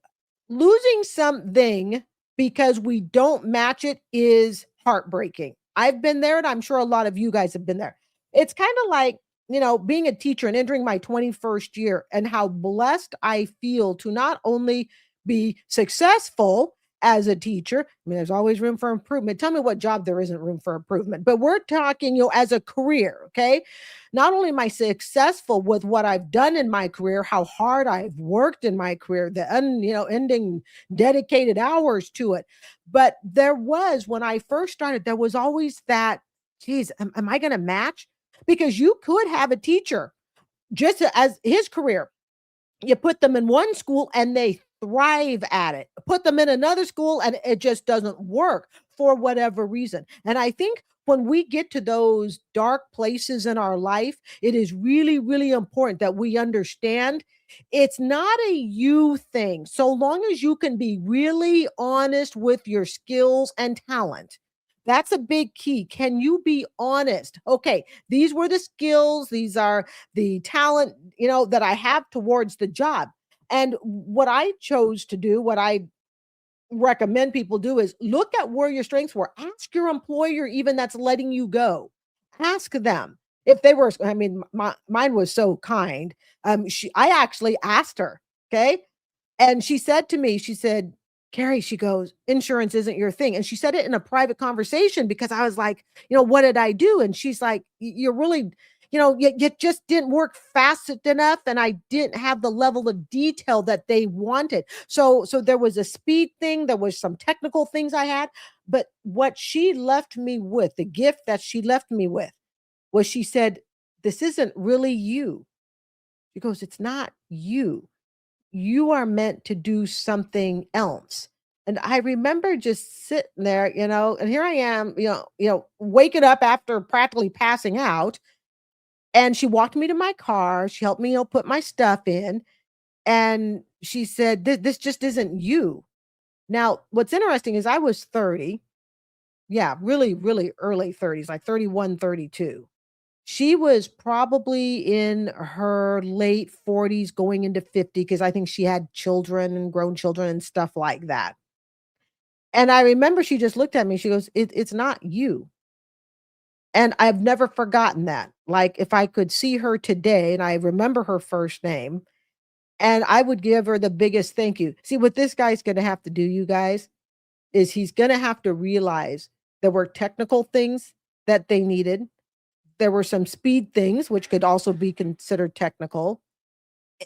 losing something because we don't match it is heartbreaking. I've been there, and I'm sure a lot of you guys have been there. It's kind of like, being a teacher and entering my 21st year, and how blessed I feel to not only be successful as a teacher. I mean, there's always room for improvement. Tell me what job there isn't room for improvement, but we're talking, as a career. Okay. Not only am I successful with what I've done in my career, how hard I've worked in my career, the ending dedicated hours to it. But there was, when I first started, there was always that, geez, am I going to match? Because you could have a teacher just as his career. You put them in one school and they thrive at it. Put them in another school and it just doesn't work for whatever reason. And I think when we get to those dark places in our life, it is really, really important that we understand it's not a you thing. So long as you can be really honest with your skills and talent. That's a big key. Can you be honest? Okay, these were the skills, these are the talent, that I have towards the job. And what I chose to do, what I recommend people do is look at where your strengths were. Ask your employer, even that's letting you go. Ask them if they were. I mean, mine was so kind. I actually asked her, okay, and she said to me, she said, Carrie, she goes, insurance isn't your thing. And she said it in a private conversation because I was like, what did I do? And she's like, you're really, you just didn't work fast enough. And I didn't have the level of detail that they wanted. So there was a speed thing. There was some technical things I had, but what she left me with, the gift that she left me with was she said, this isn't really you. She goes, it's not you. You are meant to do something else. And I remember just sitting there, and here I am, waking up after practically passing out. And she walked me to my car. She helped me, put my stuff in. And she said, this just isn't you. Now, what's interesting is I was 30. Yeah, really, really early 30s, like 31, 32. She was probably in her late 40s going into 50 because I think she had children and grown children and stuff like that. And I remember she just looked at me. She goes, it's not you. And I've never forgotten that. Like if I could see her today and I remember her first name and I would give her the biggest thank you. See, what this guy's going to have to do, you guys, is he's going to have to realize there were technical things that they needed. There were some speed things, which could also be considered technical.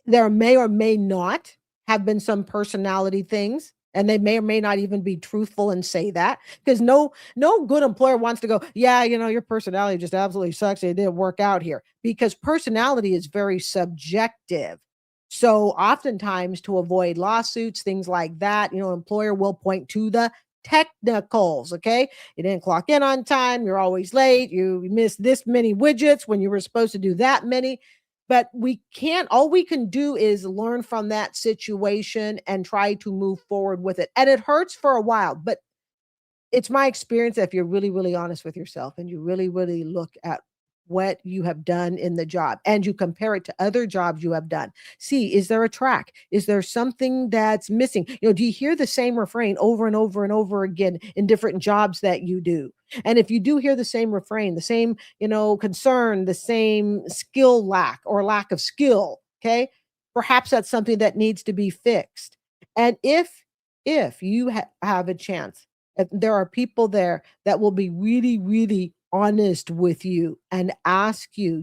There may or may not have been some personality things, and they may or may not even be truthful and say that, because no good employer wants to go, yeah, your personality just absolutely sucks. It didn't work out here, because personality is very subjective. So oftentimes, to avoid lawsuits, things like that, employer will point to the technicals. Okay. You didn't clock in on time. You're always late. You missed this many widgets when you were supposed to do that many. But all we can do is learn from that situation and try to move forward with it. And it hurts for a while, but it's my experience that if you're really, really honest with yourself and you really, really look at what you have done in the job and you compare it to other jobs you have done. See, is there a track? Is there something that's missing? Do you hear the same refrain over and over and over again in different jobs that you do? And if you do hear the same refrain, the same, concern, the same skill lack or lack of skill, okay, perhaps that's something that needs to be fixed. And if you have a chance, if there are people there that will be really, really honest with you and ask you,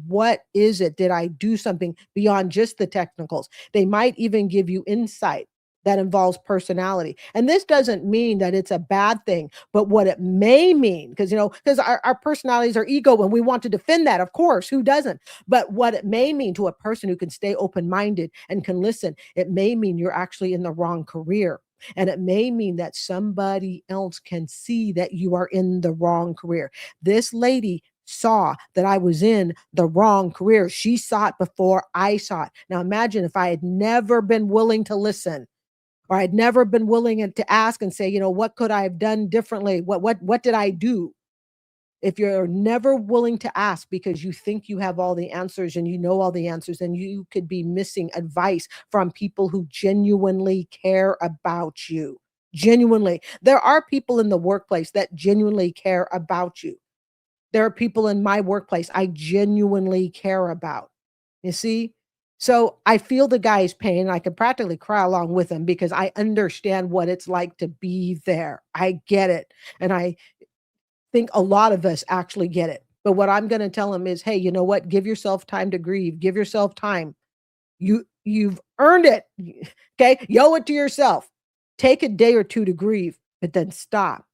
what is it? Did I do something beyond just the technicals? They might even give you insight that involves personality. And this doesn't mean that it's a bad thing, but what it may mean, because our personalities are ego and we want to defend that, of course, who doesn't? But what it may mean to a person who can stay open-minded and can listen, it may mean you're actually in the wrong career. And it may mean that somebody else can see that you are in the wrong career. This lady saw that I was in the wrong career. She saw it before I saw it. Now imagine if I had never been willing to listen, or I'd never been willing to ask and say, what could I have done differently? What did I do? If you're never willing to ask because you think you have all the answers and you know all the answers, then you could be missing advice from people who genuinely care about you. Genuinely. There are people in the workplace that genuinely care about you. There are people in my workplace I genuinely care about. You see? So I feel the guy's pain. I could practically cry along with him because I understand what it's like to be there. I get it. And I think a lot of us actually get it. But what I'm going to tell him is, hey, you know what? Give yourself time to grieve. Give yourself time. You've earned it. Okay. You owe it to yourself. Take a day or two to grieve, but then stop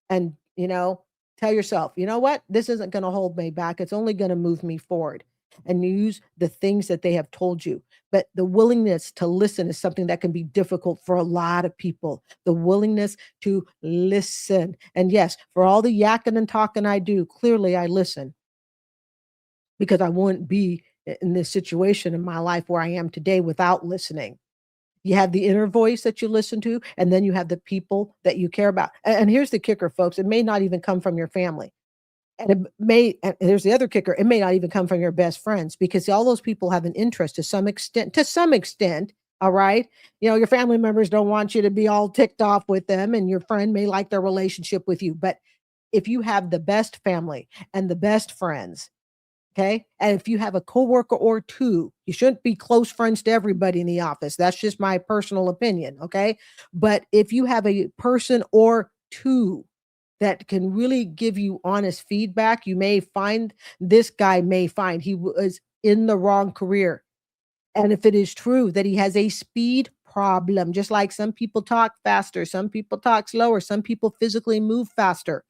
and, tell yourself, you know what? This isn't going to hold me back. It's only going to move me forward. and use the things that they have told you. But the willingness to listen is something that can be difficult for a lot of people. The willingness to listen. And yes, for all the yakking and talking I do, clearly I listen because I wouldn't be in this situation in my life where I am today without listening. You have the inner voice that you listen to, and then you have the people that you care about. And here's the kicker, folks. It may not even come from your family. And here's the other kicker, it may not even come from your best friends because all those people have an interest to some extent. All right. You know, your family members don't want you to be all ticked off with them, and your friend may like their relationship with you. But if you have the best family and the best friends, okay, and if you have a coworker or two, you shouldn't be close friends to everybody in the office. That's just my personal opinion. Okay. But if you have a person or two that can really give you honest feedback, you may find this guy may find he was in the wrong career. And if it is true that he has a speed problem, just like some people talk faster, some people talk slower, some people physically move faster,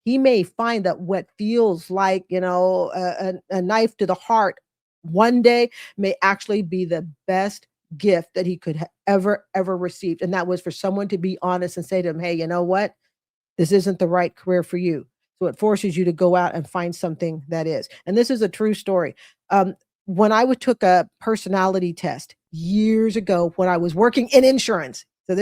he may find that what feels like, a knife to the heart one day may actually be the best gift that he could ever received. And that was for someone to be honest and say to him, hey, you know what? This isn't the right career for you. So it forces you to go out and find something that is. And this is a true story. When I took a personality test years ago when I was working in insurance. So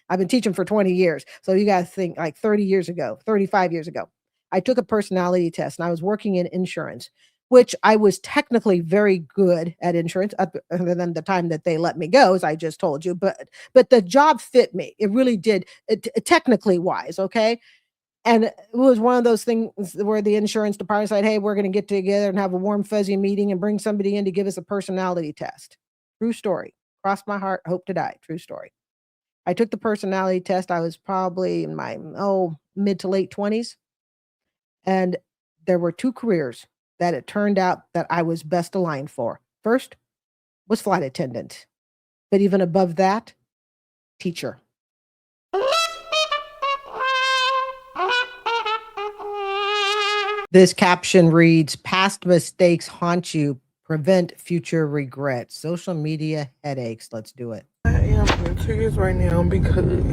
I've been teaching for 20 years. So you got to think like 30 years ago, 35 years ago, I took a personality test and I was working in insurance, which I was technically very good at insurance other than the time that they let me go, as I just told you. But the job fit me. It really did, technically wise. Okay. And it was one of those things where the insurance department said, hey, we're going to get together and have a warm, fuzzy meeting and bring somebody in to give us a personality test. True story. Cross my heart, hope to die. True story. I took the personality test. I was probably in my, mid to late 20s. And there were two careers that it turned out that I was best aligned for. First was flight attendant. But even above that, teacher. This caption reads, past mistakes haunt you, prevent future regrets. Social media headaches. Let's do it. I am in tears right now because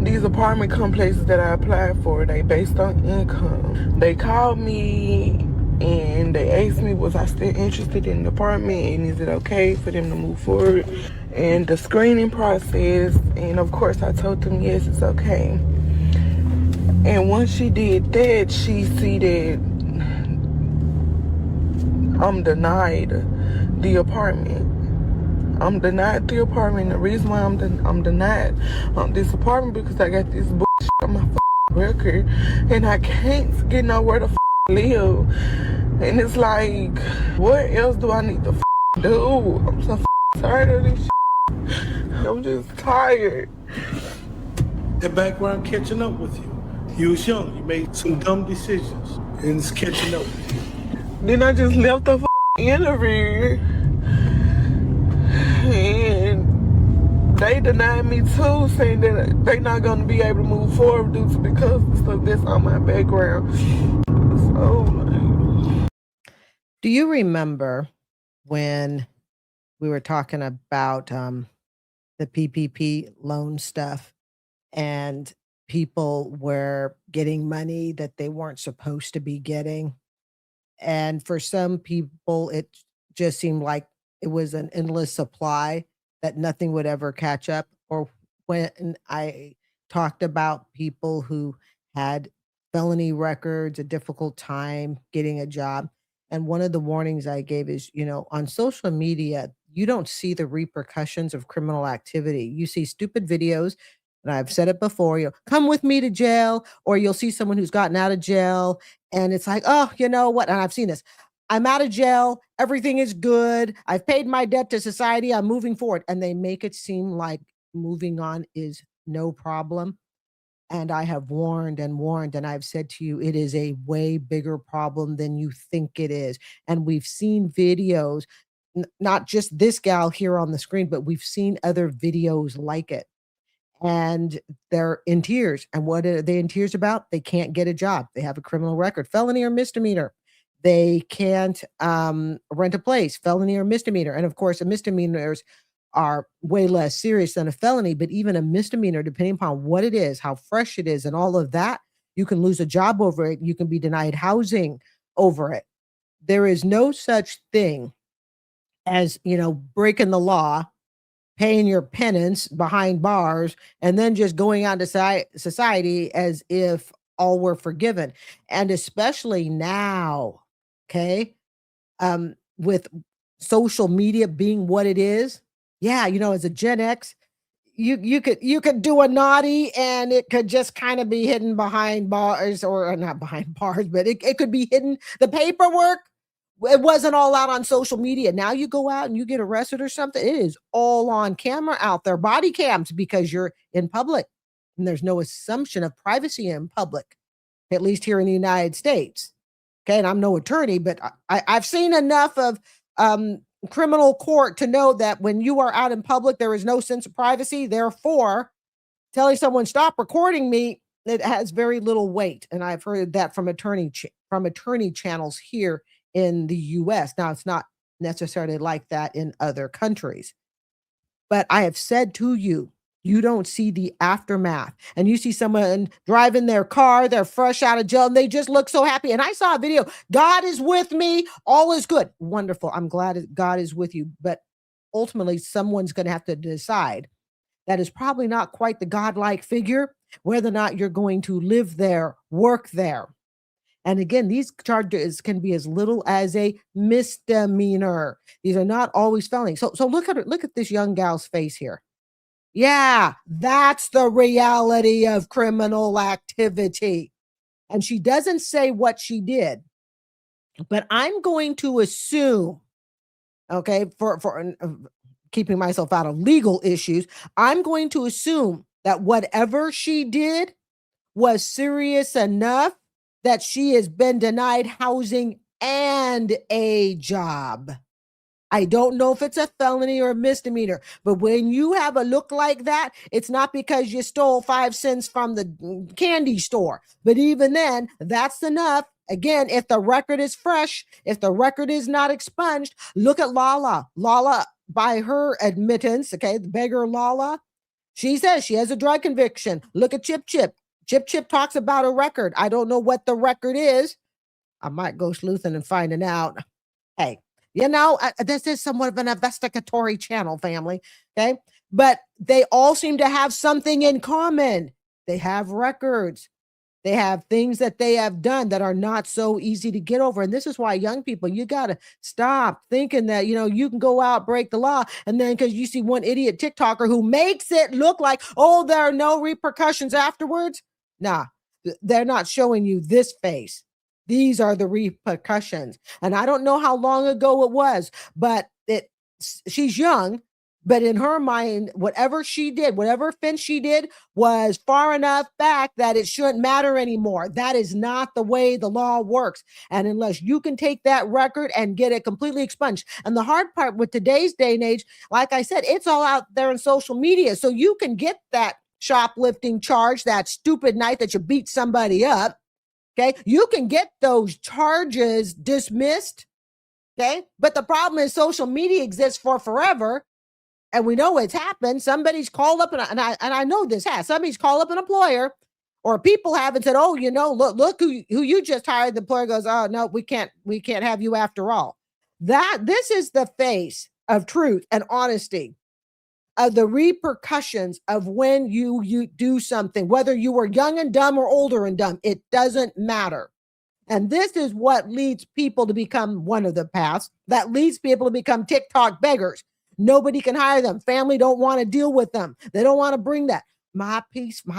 these apartment complexes that I applied for, they based on income. They called me and they asked me, was I still interested in the apartment and is it okay for them to move forward? And the screening process, and of course I told them yes, it's okay. And once she did that, she see that I'm denied the apartment. I'm denied the apartment. The reason why I'm denied this apartment because I got this bullshit on my record and I can't get nowhere to live. And it's like, what else do I need to do? I'm so tired of this shit. I'm just tired. That background catching up with you. You was young. You made some dumb decisions, and it's catching up with you. Then I just left the interview, and they denied me too, saying that they're not going to be able to move forward due to because of stuff that's on my background. So, do you remember when we were talking about the PPP loan stuff and people were getting money that they weren't supposed to be getting? And for some people, it just seemed like it was an endless supply that nothing would ever catch up. Or when I talked about people who had felony records, a difficult time getting a job. And one of the warnings I gave is, on social media, you don't see the repercussions of criminal activity. You see stupid videos. And I've said it before, come with me to jail, or you'll see someone who's gotten out of jail. And it's like, oh, you know what? And I've seen this. I'm out of jail. Everything is good. I've paid my debt to society. I'm moving forward. And they make it seem like moving on is no problem. And I have warned and warned, and I've said to you, it is a way bigger problem than you think it is. And we've seen videos, not just this gal here on the screen, but we've seen other videos like it. And they're in tears. And what are they in tears about? They can't get a job. They have a criminal record, felony or misdemeanor. They can't rent a place, felony or misdemeanor. And of course, the misdemeanors are way less serious than a felony, but even a misdemeanor, depending upon what it is, how fresh it is, and all of that, you can lose a job over it. You can be denied housing over it. There is no such thing as, breaking the law, paying your penance behind bars, and then just going out to society as if all were forgiven. And especially now, okay, with social media being what it is, yeah, as a Gen X, you could do a naughty and it could just kind of be hidden behind bars, or not behind bars, but it could be hidden. The paperwork, it wasn't all out on social media. Now you go out and you get arrested or something, it is all on camera out there, body cams, because you're in public and there's no assumption of privacy in public, at least here in the United States. Okay, and I'm no attorney, but I've seen enough of criminal court to know that when you are out in public, there is no sense of privacy. Therefore, telling someone stop recording me, it has very little weight. And I've heard that from attorney channels here in the US. Now, it's not necessarily like that in other countries. But I have said to you, you don't see the aftermath. And you see someone driving their car, they're fresh out of jail, and they just look so happy. And I saw a video, God is with me, all is good. Wonderful. I'm glad God is with you. But ultimately, someone's going to have to decide that is probably not quite the godlike figure, whether or not you're going to live there, work there. And again, these charges can be as little as a misdemeanor. These are not always felonies. So look at this young gal's face here. Yeah, that's the reality of criminal activity. And she doesn't say what she did, but I'm going to assume, okay, for keeping myself out of legal issues, I'm going to assume that whatever she did was serious enough that she has been denied housing and a job. I don't know if it's a felony or a misdemeanor, but when you have a look like that, it's not because you stole 5 cents from the candy store. But even then, that's enough. Again, if the record is fresh, if the record is not expunged, look at Lala. Lala, by her admittance, okay, the beggar Lala, she says she has a drug conviction. Look at Chpt. Chpt talks about a record. I don't know what the record is. I might go sleuthing and finding out. Hey, this is somewhat of an investigatory channel, family, okay? But they all seem to have something in common. They have records. They have things that they have done that are not so easy to get over. And this is why young people, you got to stop thinking that, you can go out, break the law. And then because you see one idiot TikToker who makes it look like, oh, there are no repercussions afterwards. Nah, they're not showing you this face. These are the repercussions. And I don't know how long ago it was, but she's young, but in her mind, whatever she did, whatever offense she did was far enough back that it shouldn't matter anymore. That is not the way the law works. And unless you can take that record and get it completely expunged. And the hard part with today's day and age, like I said, it's all out there in social media. So you can get that shoplifting charge, that stupid night that you beat somebody up. Okay, you can get those charges dismissed. Okay, but the problem is social media exists for forever, and we know it's happened. Somebody's called up, and I know this has. Somebody's called up an employer, or people have and said, "Oh, look who you just hired." The employer goes, "Oh no, we can't have you after all." This is the face of truth and honesty, of the repercussions of when you do something, whether you were young and dumb or older and dumb, it doesn't matter. And this is what leads people to become one of the paths that leads people to become TikTok beggars. Nobody can hire them. Family don't want to deal with them. They don't want to bring that. My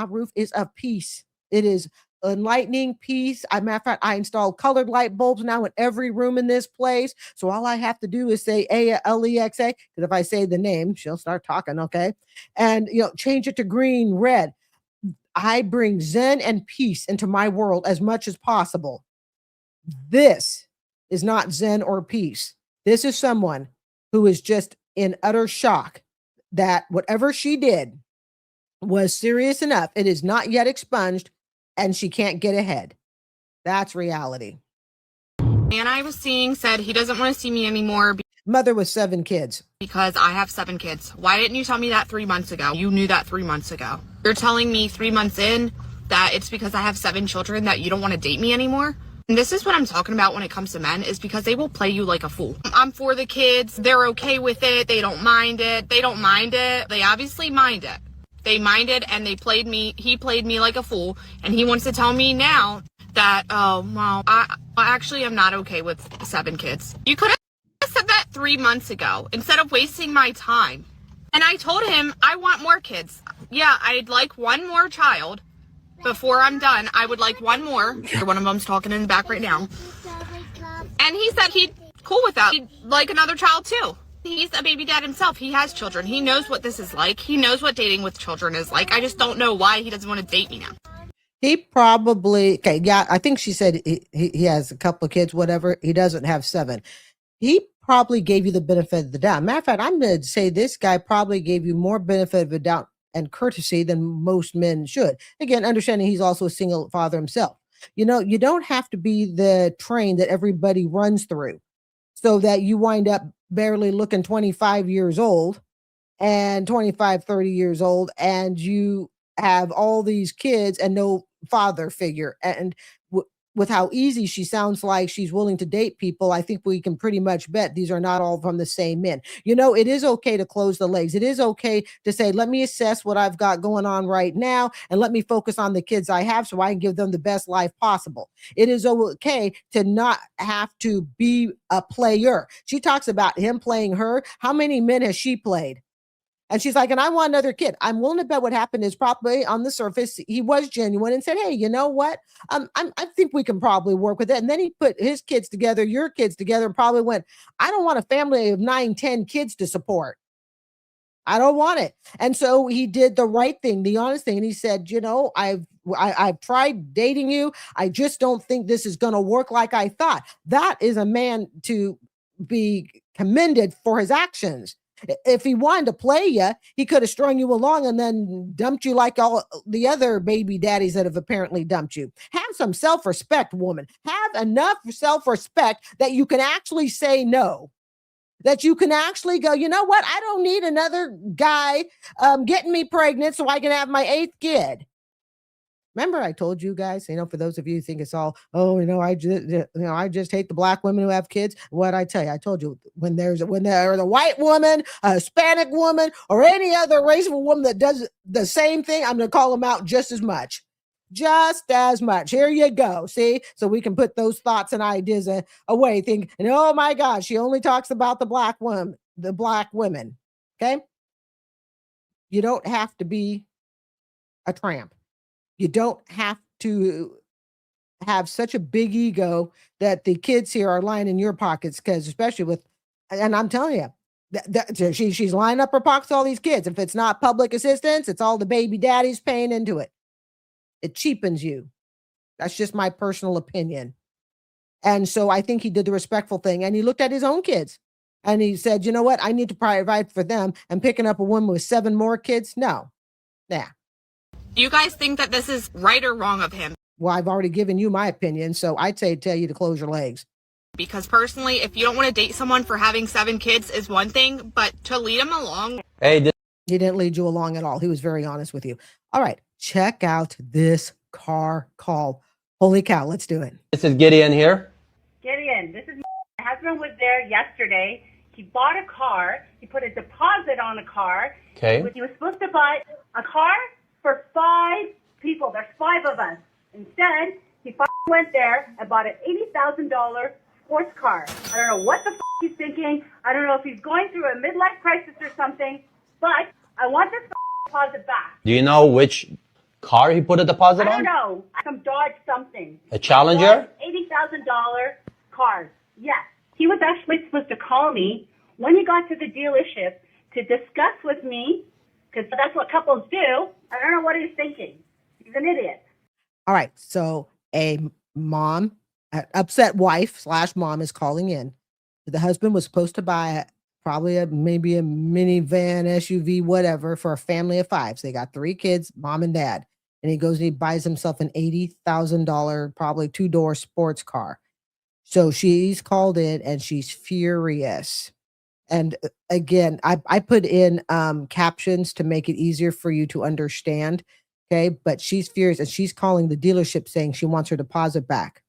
roof is of peace. It is enlightening peace. As a matter of fact, I installed colored light bulbs now in every room in this place. So all I have to do is say Alexa, because if I say the name, she'll start talking, okay? And, change it to green, red. I bring zen and peace into my world as much as possible. This is not zen or peace. This is someone who is just in utter shock that whatever she did was serious enough. It is not yet expunged, and she can't get ahead. That's reality. man I was seeing said he doesn't want to see me anymore Mother with 7 kids. because I have 7 kids. Why didn't you tell me that 3 months ago? You knew that 3 months ago. You're telling me 3 months in that it's because I have 7 children that you don't want to date me anymore? And this is what I'm talking about when it comes to men, is because they will play you like a fool. I'm for the kids. They're okay with it. They don't mind it. They don't mind it. They obviously mind it. They minded and he played me like a fool. And he wants to tell me now that, oh, well, I actually am not okay with 7 kids. You could have said that 3 months ago instead of wasting my time. And I told him I want more kids. Yeah, I'd like 1 more child. Before I'm done, I would like 1 more. One of them's talking in the back right now. And he said he'd cool with that. He'd like another child too. He's a baby dad himself. He has children. He knows what this is like. He knows what dating with children is like. I just don't know why he doesn't want to date me now. He probably, okay, yeah, I think she said he has a couple of kids, whatever. He doesn't have 7. He probably gave you the benefit of the doubt. Matter of fact, I'm going to say this guy probably gave you more benefit of the doubt and courtesy than most men should. Again, understanding he's also a single father himself. You know, you don't have to be the train that everybody runs through so that you wind up barely looking 25 years old and 25, 30 years old, and you have all these kids and no father figure. And with how easy she sounds like she's willing to date people, I think we can pretty much bet these are not all from the same men. You know, it is okay to close the legs. It is okay to say, let me assess what I've got going on right now and let me focus on the kids I have so I can give them the best life possible. It is okay to not have to be a player. She talks about him playing her. How many men has she played? And she's like, and I want another kid. I'm willing to bet what happened is probably on the surface, he was genuine and said, hey, you know what? I think we can probably work with it. And then he put his kids together, your kids together, and probably went, I don't want a family of 9, 10 kids to support. I don't want it. And so he did the right thing, the honest thing. And he said, you know, I've tried dating you. I just don't think this is going to work like I thought. That is a man to be commended for his actions. If he wanted to play you, he could have strung you along and then dumped you like all the other baby daddies that have apparently dumped you. Have some self-respect, woman. Have enough self-respect that you can actually say no. That you can actually go, you know what? I don't need another guy getting me pregnant so I can have my 8th kid. Remember, I told you guys, you know, for those of you who think it's all, oh, I just hate the black women who have kids. What I tell you, I told you when there's a white woman, a Hispanic woman, or any other race of a woman that does the same thing, I'm going to call them out just as much. Just as much. Here you go. See, so we can put those thoughts and ideas away. Think, and oh my God, she only talks about the black women. Okay, you don't have to be a tramp. You don't have to have such a big ego that the kids here are lying in your pockets, because especially with, and I'm telling you, she's lining up her pockets, all these kids. If it's not public assistance, it's all the baby daddies paying into it. It cheapens you. That's just my personal opinion. And so I think he did the respectful thing, and he looked at his own kids and he said, you know what? I need to provide for them, and picking up a woman with 7 more kids. No. Yeah. Do you guys think that this is right or wrong of him? Well, I've already given you my opinion, so I'd say tell you to close your legs. Because personally, if you don't want to date someone for having 7 kids is one thing, but to lead him along. He didn't lead you along at all. He was very honest with you. All right, check out this car call. Holy cow, let's do it. This is Gideon here. Gideon, this is my husband was there yesterday. He bought a car. He put a deposit on a car. Okay. He was supposed to buy a car for 5 people. There's 5 of us. Instead, he went there and bought an $80,000 sports car. I don't know what the he's thinking. I don't know if he's going through a midlife crisis or something, but I want this deposit back. Do you know which car he put a deposit on? I don't know. Some Dodge something. A Challenger? $80,000 car. Yes. He was actually supposed to call me when he got to the dealership to discuss with me, because that's what couples do. I don't know what he's thinking. He's an idiot. All right. So a mom, an upset wife / mom is calling in. The husband was supposed to buy maybe a minivan, SUV, whatever, for a family of 5. So they got 3 kids, mom and dad. And he goes and he buys himself an $80,000, probably 2-door sports car. So she's called in and she's furious. And again, I put in captions to make it easier for you to understand. Okay. But she's furious and she's calling the dealership saying she wants her deposit back.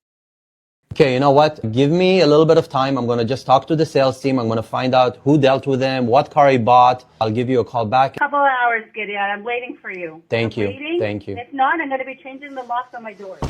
Okay, you know what? Give me a little bit of time. I'm going to just talk to the sales team. I'm going to find out who dealt with him, what car he bought. I'll give you a call back. Couple of hours, Gideon. I'm waiting for you. Thank I'm you. waiting. Thank you. If not, I'm going to be changing the locks on my doors.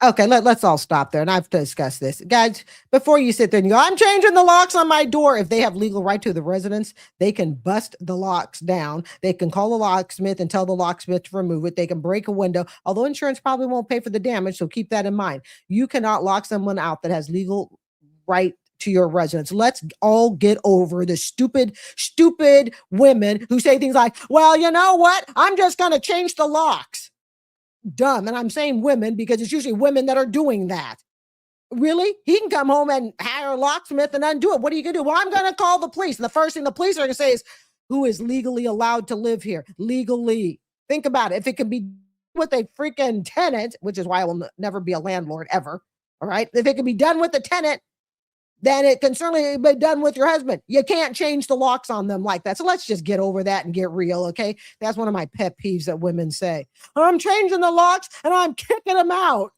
Okay, let's all stop there. And I've discussed this. Guys, before you sit there and you go, I'm changing the locks on my door. If they have legal right to the residence, they can bust the locks down. They can call the locksmith and tell the locksmith to remove it. They can break a window, although insurance probably won't pay for the damage. So keep that in mind. You cannot lock someone out that has legal right to your residence. Let's all get over the stupid women who say things like, well, you know what? I'm just going to change the locks. Dumb. And I'm saying women because it's usually women that are doing that. Really? He can come home and hire a locksmith and undo it. What are you going to do? Well, I'm going to call the police. And the first thing the police are going to say is, who is legally allowed to live here? Legally. Think about it. If it can be with a freaking tenant, which is why I will never be a landlord ever. All right. If it can be done with the tenant, then it can certainly be done with your husband. You can't change the locks on them like that. So let's just get over that and get real, okay? That's one of my pet peeves that women say. I'm changing the locks and I'm kicking them out.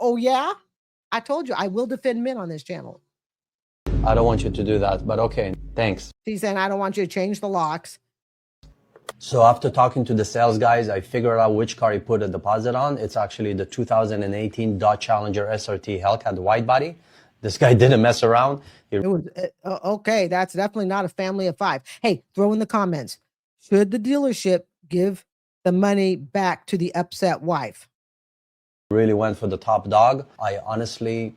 Oh, yeah? I told you, I will defend men on this channel. I don't want you to do that, but okay, thanks. She's saying, I don't want you to change the locks. So after talking to the sales guys, I figured out which car he put a deposit on. It's actually the 2018 Dodge Challenger SRT Hellcat wide body. This guy didn't mess around. It was okay. That's definitely not a family of five. Hey, throw in the comments. Should the dealership give the money back to the upset wife? Really went for the top dog. I honestly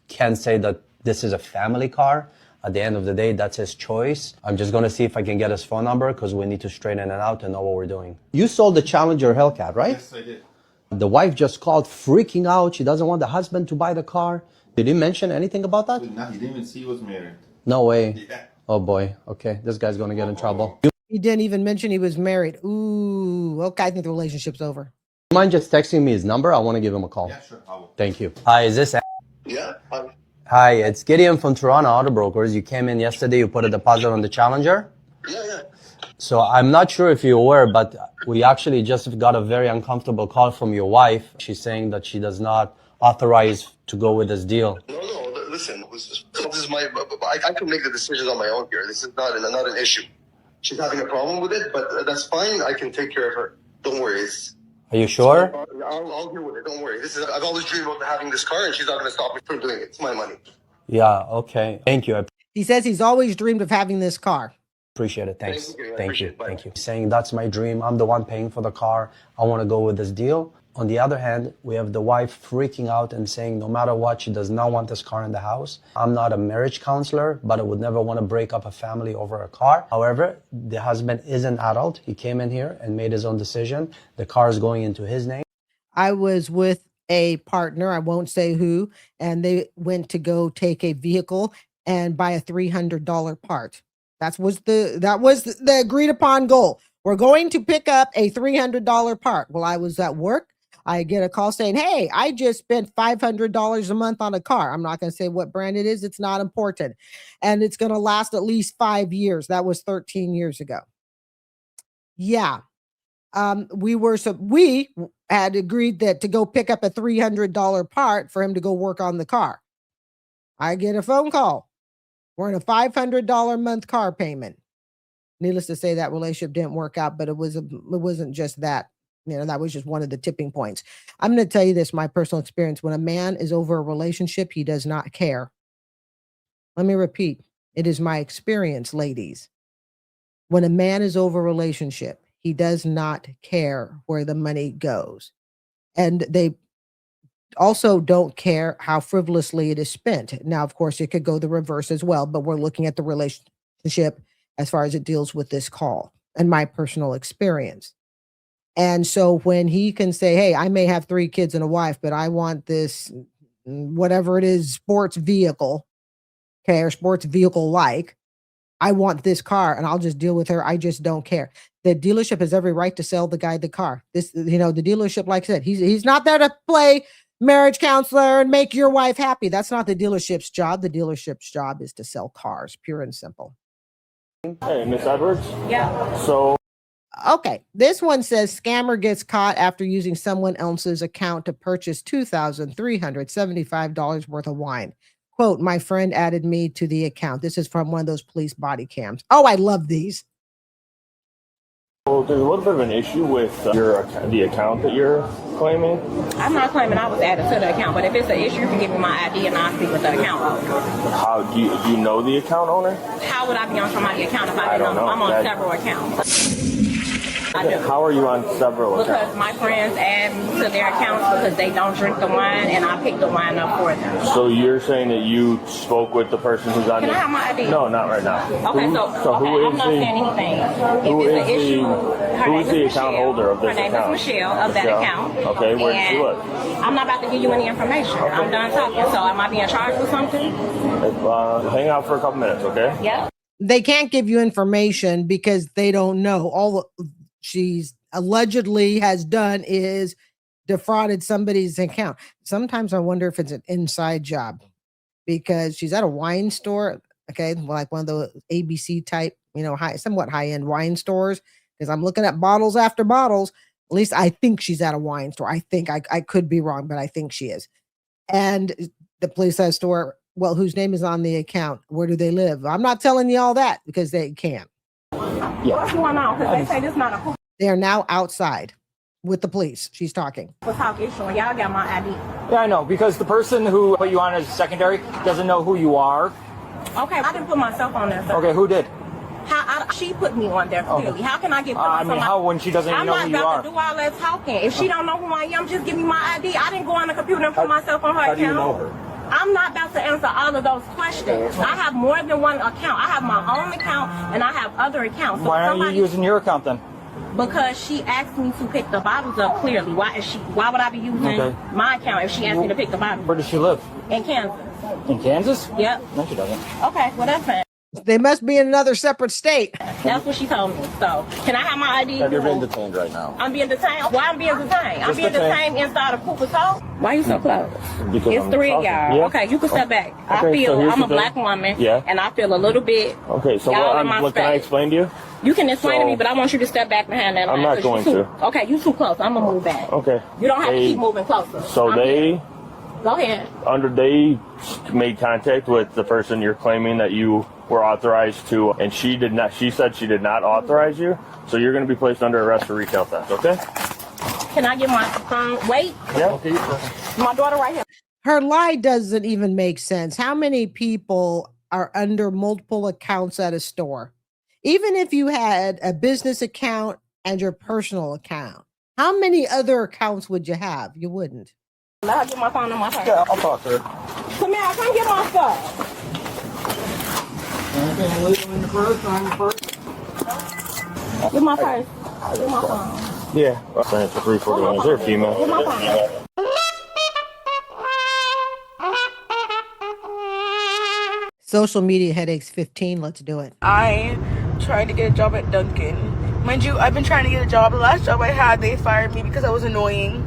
can't say that this is a family car. At the end of the day, that's his choice. I'm just going to see if I can get his phone number because we need to straighten it out and know what we're doing. You sold the Challenger Hellcat, right? Yes, I did. The wife just called freaking out. She doesn't want the husband to buy the car. Did he mention anything about that? No, he didn't even see he was married. No way. Yeah. Oh boy. Okay, this guy's going to get in trouble. He didn't even mention he was married. Ooh, okay. I think the relationship's over. You mind just texting me his number? I want to give him a call. Yeah, sure. I will. Thank you. Hi, is this? Yeah. Hi, it's Gideon from Toronto Auto Brokers. You came in yesterday. You put a deposit on the Challenger. Yeah. So I'm not sure if you're aware, but we actually just got a very uncomfortable call from your wife. She's saying that she does not authorize to go with this deal. No, listen, this is my, I can make the decisions on my own here. This is not an issue. She's having a problem with it, but that's fine. I can take care of her. Don't worry. Are you sure? I'll deal with it. Don't worry. I've always dreamed about having this car, and she's not going to stop me from doing it. It's my money. Yeah, okay. Thank you. I He says he's always dreamed of having this car. appreciate it. Thanks. Thank you. Thank you. Saying that's my dream. I'm the one paying for the car. I want to go with this deal. On the other hand, we have the wife freaking out and saying no matter what, she does not want this car in the house. I'm not a marriage counselor, but I would never want to break up a family over a car. However, the husband is an adult. He came in here and made his own decision. The car is going into his name. I was with a partner, I won't say who, and they went to go take a vehicle and buy a $300 part. That was the agreed upon goal. We're going to pick up a $300 part. Well, I was at work. I get a call saying, hey, I just spent $500 a month on a car. I'm not going to say what brand it is. It's not important. And it's going to last at least 5 years. That was 13 years ago. Yeah. We had agreed that to go pick up a $300 part for him to go work on the car. I get a phone call. We're in a $500 a month car payment. Needless to say, that relationship didn't work out, but it wasn't just that. That was just one of the tipping points. I'm going to tell you this, my personal experience. When a man is over a relationship, he does not care. Let me repeat. It is my experience, ladies. When a man is over a relationship, he does not care where the money goes. And they also don't care how frivolously it is spent. Now, of course, it could go the reverse as well, but we're looking at the relationship as far as it deals with this call and my personal experience. And so when he can say, hey, I may have 3 kids and a wife, but I want this, whatever it is, sports vehicle, okay, or sports vehicle like, I want this car and I'll just deal with her. I just don't care. The dealership has every right to sell the guy the car. The dealership, like I said, he's not there to play marriage counselor and make your wife happy. That's not the dealership's job. The dealership's job is to sell cars, pure and simple. Hey, Miss Edwards? Yeah. So, okay, this one says scammer gets caught after using someone else's account to purchase $2,375 worth of wine. Quote, my friend added me to the account. This is from one of those police body cams. Oh, I love these. well, there's a little bit of an issue with the account that you're claiming. I'm not claiming I was added to the account, but if it's an issue, you can give me my ID and I'll speak with the account owner. How do you know the account owner? How would I be on somebody's account if I didn't know? I'm on several accounts. I do. How are you on several Because accounts? my friends add me to their accounts because they don't drink the wine and I pick the wine up for them. So you're saying that you spoke with the person who's on Can the... I have my ID? No, not right now. Okay, Who I'm not saying anything. Who If is it's an issue, who is the account holder of this Her name account? is Michelle of that account. Okay, where does she And live? I'm not about to give you any information. I'm done talking. So am I being charged with something? Hang out for a couple minutes, okay? Yeah. They can't give you information because they don't know. All she's allegedly has done is defrauded somebody's account. Sometimes I wonder if it's an inside job because she's at a wine store, okay, like one of the ABC type, somewhat high-end wine stores, because I'm looking at bottles after bottles. At least I think she's at a wine store. I think I could be wrong, but I think she is. And the police at store, well, whose name is on the account? Where do they live? I'm not telling you all that because they can't. Yeah. What's going on? Because they say this is not a cool. They are now outside with the police. She's talking. Y'all got my ID. Yeah, I know, because the person who put you on as secondary doesn't know who you are. Okay, I didn't put myself on there. Sir. Okay, who did? She put me on there clearly. Okay. How can I get put on how when she doesn't even know who you are? I'm not about to do all that talking. If she don't know who I am, just give me my ID. I didn't go on the computer and put myself on her account. How do you know her? I'm not about to answer all of those questions. I have more than one account. I have my own account and I have other accounts. So why aren't you using your account then? Because she asked me to pick the bottles up clearly. Why would I be using my account if she asked me to pick the bottles? Where does she live? In Kansas. In Kansas? Yep. No, she doesn't. Okay, well that's fine. They must be in another separate state. That's what she told me. So, can I have my ID? You're being detained right now. I'm being detained? Why I'm being detained? I'm being detained inside of Cooper's Hall? Why you so close? Because it's I'm three of talking. y'all. Yeah. Okay, you can step back. I Okay, feel so I'm a the black thing. woman. Yeah. And I feel a little bit. Okay, so what can I explain to you? You can explain to So- me, but I want you to step back behind that line. I'm not 'cause going you to. Okay, you too close. I'm going to move back. Okay. You don't have to keep moving closer. So they Go ahead. they made contact with the person you're claiming that you were authorized to, and she said she did not authorize you, so you're going to be placed under arrest for retail theft, okay? Can I get my phone? Wait. Yeah. My daughter right here. Her lie doesn't even make sense. How many people are under multiple accounts at a store? Even if you had a business account and your personal account, how many other accounts would you have? You wouldn't. Let her get my phone on my phone. Yeah, I'll talk to her. Come here, come get my stuff. Anything illegal in your purse? On your purse? Get my purse. Get my phone. Yeah. Saying for 341. Is there a female? Get my phone. Social media headaches 15. Let's do it. I tried to get a job at Dunkin'. Mind you, I've been trying to get a job. The last job I had, they fired me because I was annoying.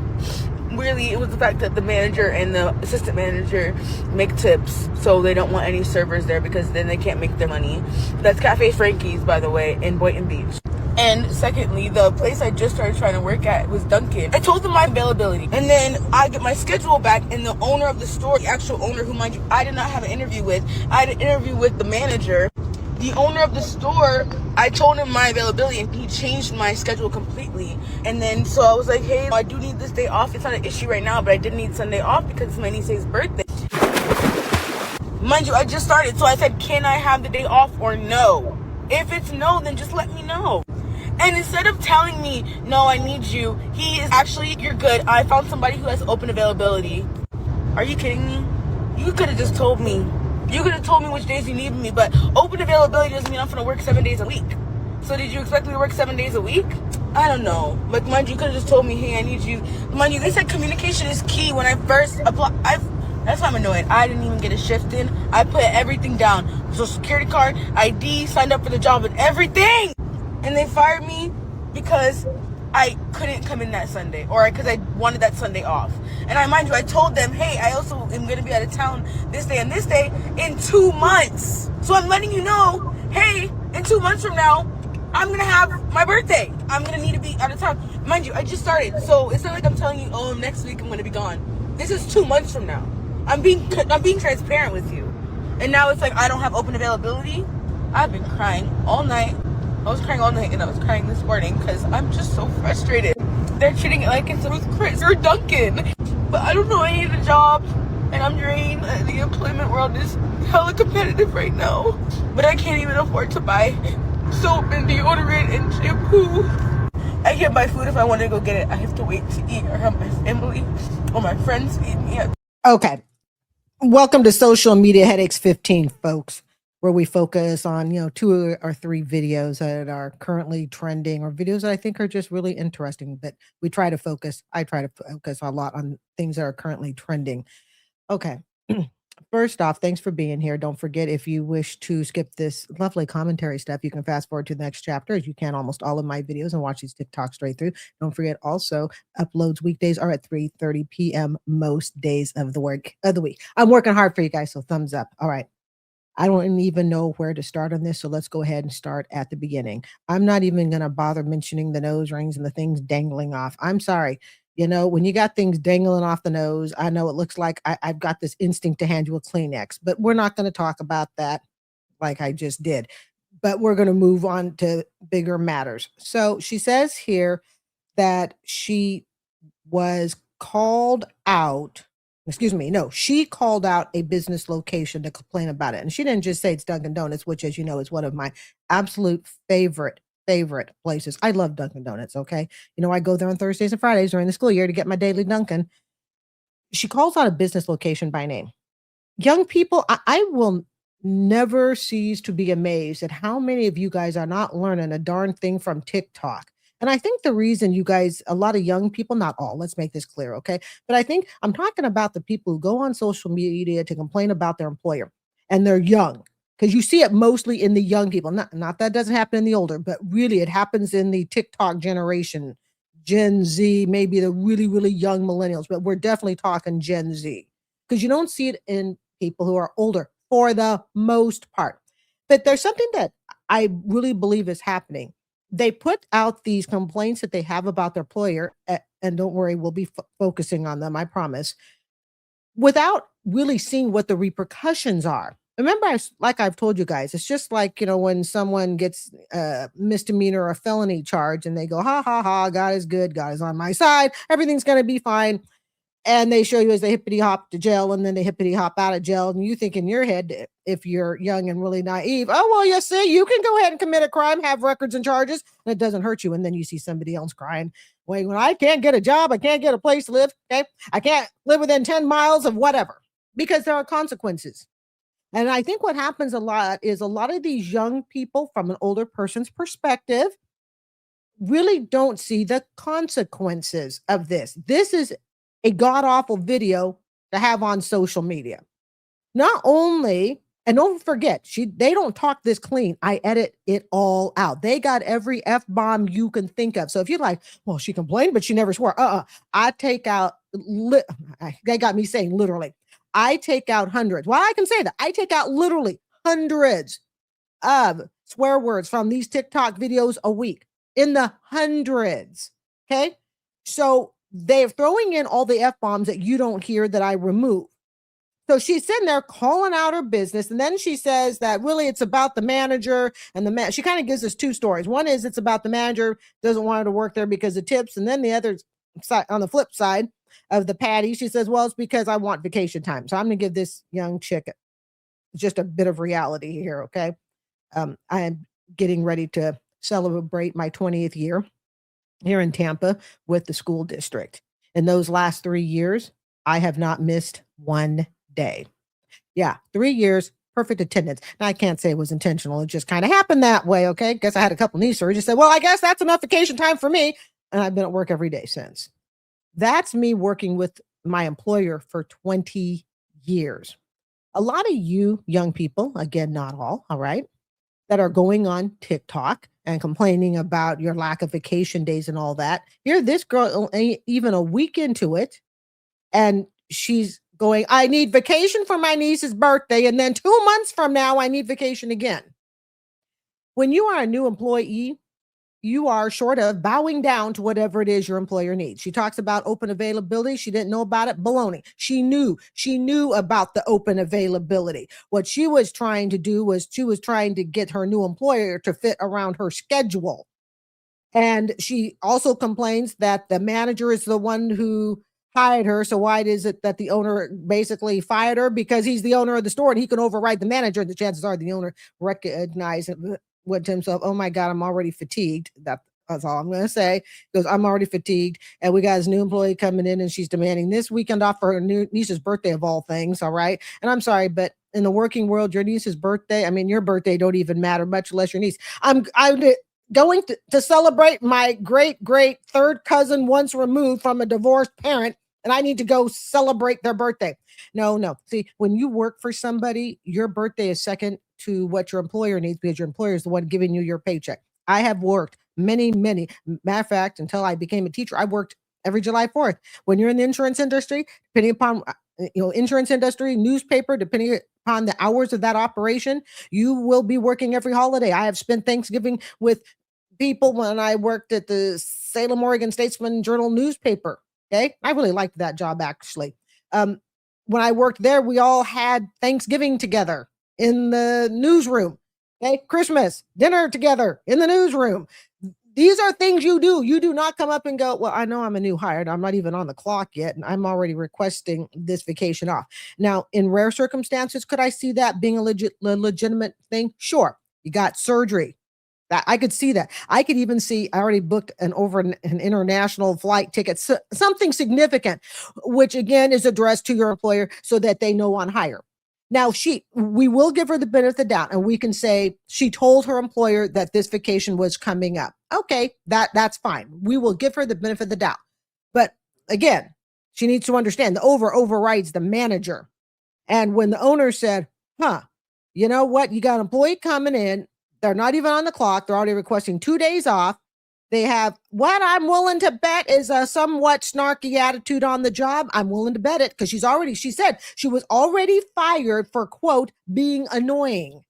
Really, it was the fact that the manager and the assistant manager make tips, so they don't want any servers there because then they can't make their money. That's Cafe Frankie's, by the way, in Boynton Beach. And secondly, the place I just started trying to work at was Dunkin'. I told them my availability, and then I get my schedule back, and the owner of the store, the actual owner, who, mind you, I did not have an interview with. I had an interview with the manager. The owner of the store, I told him my availability and he changed my schedule completely. And then so I was like, hey, I do need this day off. It's not an issue right now, but I did need Sunday off because it's my niece's birthday. Mind you, I just started, so I said, can I have the day off or no? If it's no, then just let me know. And instead of telling me, no, I need you, he is actually, you're good. I found somebody who has open availability. Are you kidding me? You could have just told me. You could have told me which days you needed me, but open availability doesn't mean I'm going to work 7 days a week. So did you expect me to work 7 days a week? I don't know. Like, mind you, could have just told me, hey, I need you. Mind you, they said communication is key. When I first applied, that's why I'm annoyed. I didn't even get a shift in. I put everything down. Social security card, ID, signed up for the job and everything. And they fired me because I couldn't come in that Sunday, or because I wanted that Sunday off. And mind you, I told them, hey, I also am going to be out of town this day and this day in 2 months. So I'm letting you know, hey, in 2 months from now, I'm going to have my birthday. I'm going to need to be out of town. Mind you, I just started. So it's not like I'm telling you, oh, next week I'm going to be gone. This is 2 months from now. I'm being transparent with you. And now it's like I don't have open availability. I've been crying all night. I was crying all night, and I was crying this morning because I'm just so frustrated. They're treating it like it's with Chris or Duncan. But I don't know, I need a job, and I'm drained. The employment world is hella competitive right now. But I can't even afford to buy soap and deodorant and shampoo. I can't buy food if I want to go get it. I have to wait to eat or have my family or my friends feed me. Okay. Welcome to Social Media Headaches 15, folks, where we focus on, 2 or 3 videos that are currently trending or videos that I think are just really interesting. But I try to focus a lot on things that are currently trending. Okay. First off, thanks for being here. Don't forget, if you wish to skip this lovely commentary stuff, you can fast forward to the next chapter, as you can almost all of my videos, and watch these TikToks straight through. Don't forget also, uploads weekdays are at 3:30 p.m. most days of the week. I'm working hard for you guys, so thumbs up. All right. I don't even know where to start on this, so let's go ahead and start at the beginning. I'm not even going to bother mentioning the nose rings and the things dangling off. I'm sorry. When you got things dangling off the nose, I know it looks like I've got this instinct to hand you a Kleenex, but we're not going to talk about that like I just did. But we're going to move on to bigger matters. So she says here that she was called out. Excuse me. No, she called out a business location to complain about it. And she didn't just say it's Dunkin' Donuts, which, as you know, is one of my absolute favorite places. I love Dunkin' Donuts. Okay. I go there on Thursdays and Fridays during the school year to get my daily Dunkin'. She calls out a business location by name. Young people, I will never cease to be amazed at how many of you guys are not learning a darn thing from TikTok. And I think the reason you guys, a lot of young people, not all, let's make this clear, okay? But I think I'm talking about the people who go on social media to complain about their employer, and they're young, because you see it mostly in the young people. Not that doesn't happen in the older, but really it happens in the TikTok generation, Gen Z, maybe the really, really young millennials, but we're definitely talking Gen Z, because you don't see it in people who are older for the most part. But there's something that I really believe is happening. They put out these complaints that they have about their employer, and don't worry, we'll be focusing on them, I promise, without really seeing what the repercussions are. Remember, like I've told you guys, it's just like, when someone gets a misdemeanor or a felony charge and they go, ha, ha, ha, God is good, God is on my side, everything's going to be fine. And they show you as they hippity hop to jail, and then they hippity hop out of jail. And you think in your head, if you're young and really naive, oh, well, you see, you can go ahead and commit a crime, have records and charges, and it doesn't hurt you. And then you see somebody else crying, wait, when I can't get a job, I can't get a place to live. Okay. I can't live within 10 miles of whatever, because there are consequences. And I think what happens a lot is a lot of these young people, from an older person's perspective, really don't see the consequences of this. This is a god-awful video to have on social media. Not only, and don't forget, they don't talk this clean. I edit it all out. They got every F-bomb you can think of. So if you're like, well, she complained, but she never swore. I take out, they got me saying literally, I take out hundreds. Well, I can say that. I take out literally hundreds of swear words from these TikTok videos a week, in the hundreds. Okay. So they're throwing in all the F-bombs that you don't hear that I remove. So she's sitting there calling out her business. And then she says that really it's about the manager and she kind of gives us 2 stories. One is it's about the manager doesn't want her to work there because of tips. And then the other side, on the flip side of the patty, she says, well, it's because I want vacation time. So I'm going to give this young chick just a bit of reality here. Okay. I am getting ready to celebrate my 20th year here in Tampa with the school district. In those last 3 years, I have not missed one day. Yeah, 3 years, perfect attendance. Now, I can't say it was intentional. It just kind of happened that way, okay? Guess I had a couple knee surgeries. Said, well, I guess that's enough vacation time for me. And I've been at work every day since. That's me working with my employer for 20 years. A lot of you young people, again, not all right, that are going on TikTok and complaining about your lack of vacation days and all that. Here, this girl, even a week into it, and she's going, I need vacation for my niece's birthday, and then 2 months from now, I need vacation again. When you are a new employee, you are short of bowing down to whatever it is your employer needs. She talks about open availability. She didn't know about it. Baloney. She knew about the open availability. What she was trying to do was she was trying to get her new employer to fit around her schedule. And she also complains that the manager is the one who hired her. So why is it that the owner basically fired her? Because he's the owner of the store and he can override the manager. The chances are the owner recognizes with himself, oh my God, I'm already fatigued. That's all I'm going to say. He goes, I'm already fatigued. And we got this new employee coming in and she's demanding this weekend off for her niece's birthday of all things. All right. And I'm sorry, but in the working world, your niece's birthday, I mean, your birthday don't even matter, much less your niece. I'm going to celebrate my great third cousin once removed from a divorced parent, and I need to go celebrate their birthday. No. See, when you work for somebody, your birthday is second to what your employer needs because your employer is the one giving you your paycheck. I have worked many, matter of fact, until I became a teacher, I worked every July 4th. When you're in the insurance industry, depending upon, insurance industry, newspaper, depending upon the hours of that operation, you will be working every holiday. I have spent Thanksgiving with people when I worked at the Salem, Oregon Statesman Journal newspaper. Okay. I really liked that job actually. When I worked there, we all had Thanksgiving together in the newsroom. Okay. Christmas dinner together in the newsroom. These are things you do. You do not come up and go, well, I know I'm a new hire. I'm not even on the clock yet. And I'm already requesting this vacation off. Now, in rare circumstances, could I see that being a legitimate thing? Sure. You got surgery. That I could see that. I could even see, I already booked an international flight ticket, something significant, which again is addressed to your employer so that they know on hire. Now we will give her the benefit of the doubt and we can say she told her employer that this vacation was coming up. Okay, that's fine. We will give her the benefit of the doubt. But again, she needs to understand the overrides the manager. And when the owner said, you know what? You got an employee coming in. They're not even on the clock. They're already requesting 2 days off. They have what I'm willing to bet is a somewhat snarky attitude on the job. I'm willing to bet it because she said she was already fired for, quote, being annoying.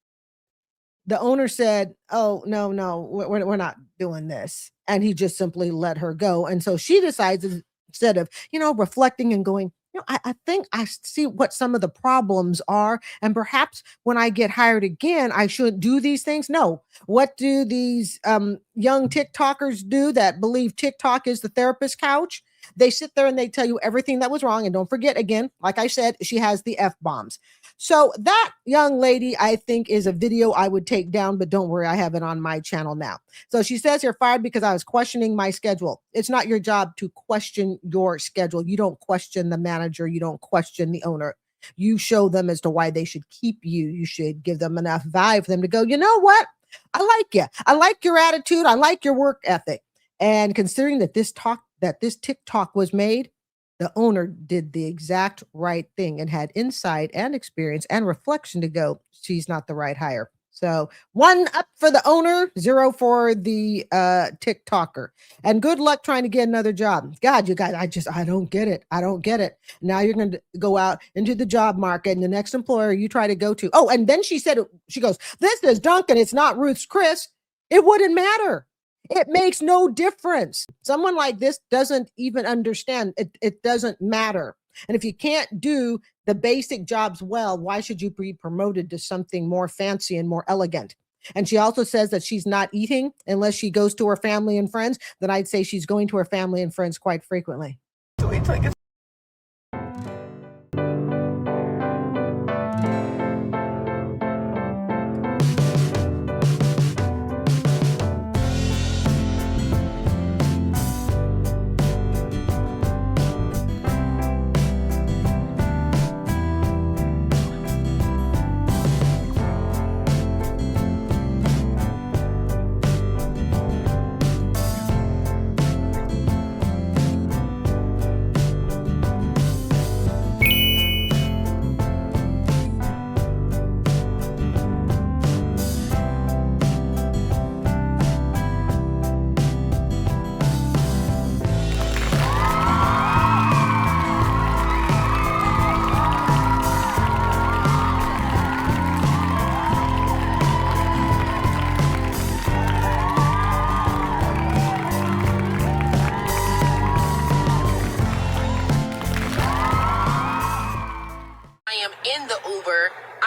The owner said, oh, no, we're not doing this. And he just simply let her go. And so she decides, instead of, reflecting and going, I think I see what some of the problems are. And perhaps when I get hired again, I shouldn't do these things. No. What do these young TikTokers do that believe TikTok is the therapist couch? They sit there and they tell you everything that was wrong. And don't forget, again, like I said, she has the F-bombs. So that young lady, I think, is a video I would take down, but don't worry, I have it on my channel now. So she says you're fired because I was questioning my schedule. It's not your job to question your schedule. You don't question the manager. You don't question the owner. You show them as to why they should keep you. You should give them enough value for them to go, you know what? I like you. I like your attitude. I like your work ethic. And considering that this TikTok was made, the owner did the exact right thing and had insight and experience and reflection to go, she's not the right hire. So 1 up for the owner, 0 for the TikToker. And good luck trying to get another job. God, you guys, I don't get it. I don't get it. Now you're going to go out into the job market and the next employer you try to go to. Oh, and then she goes, this is Duncan. It's not Ruth's Chris. It wouldn't matter. It makes no difference. Someone like this doesn't even understand. It doesn't matter. And if you can't do the basic jobs well, why should you be promoted to something more fancy and more elegant? And she also says that she's not eating unless she goes to her family and friends. Then I'd say she's going to her family and friends quite frequently.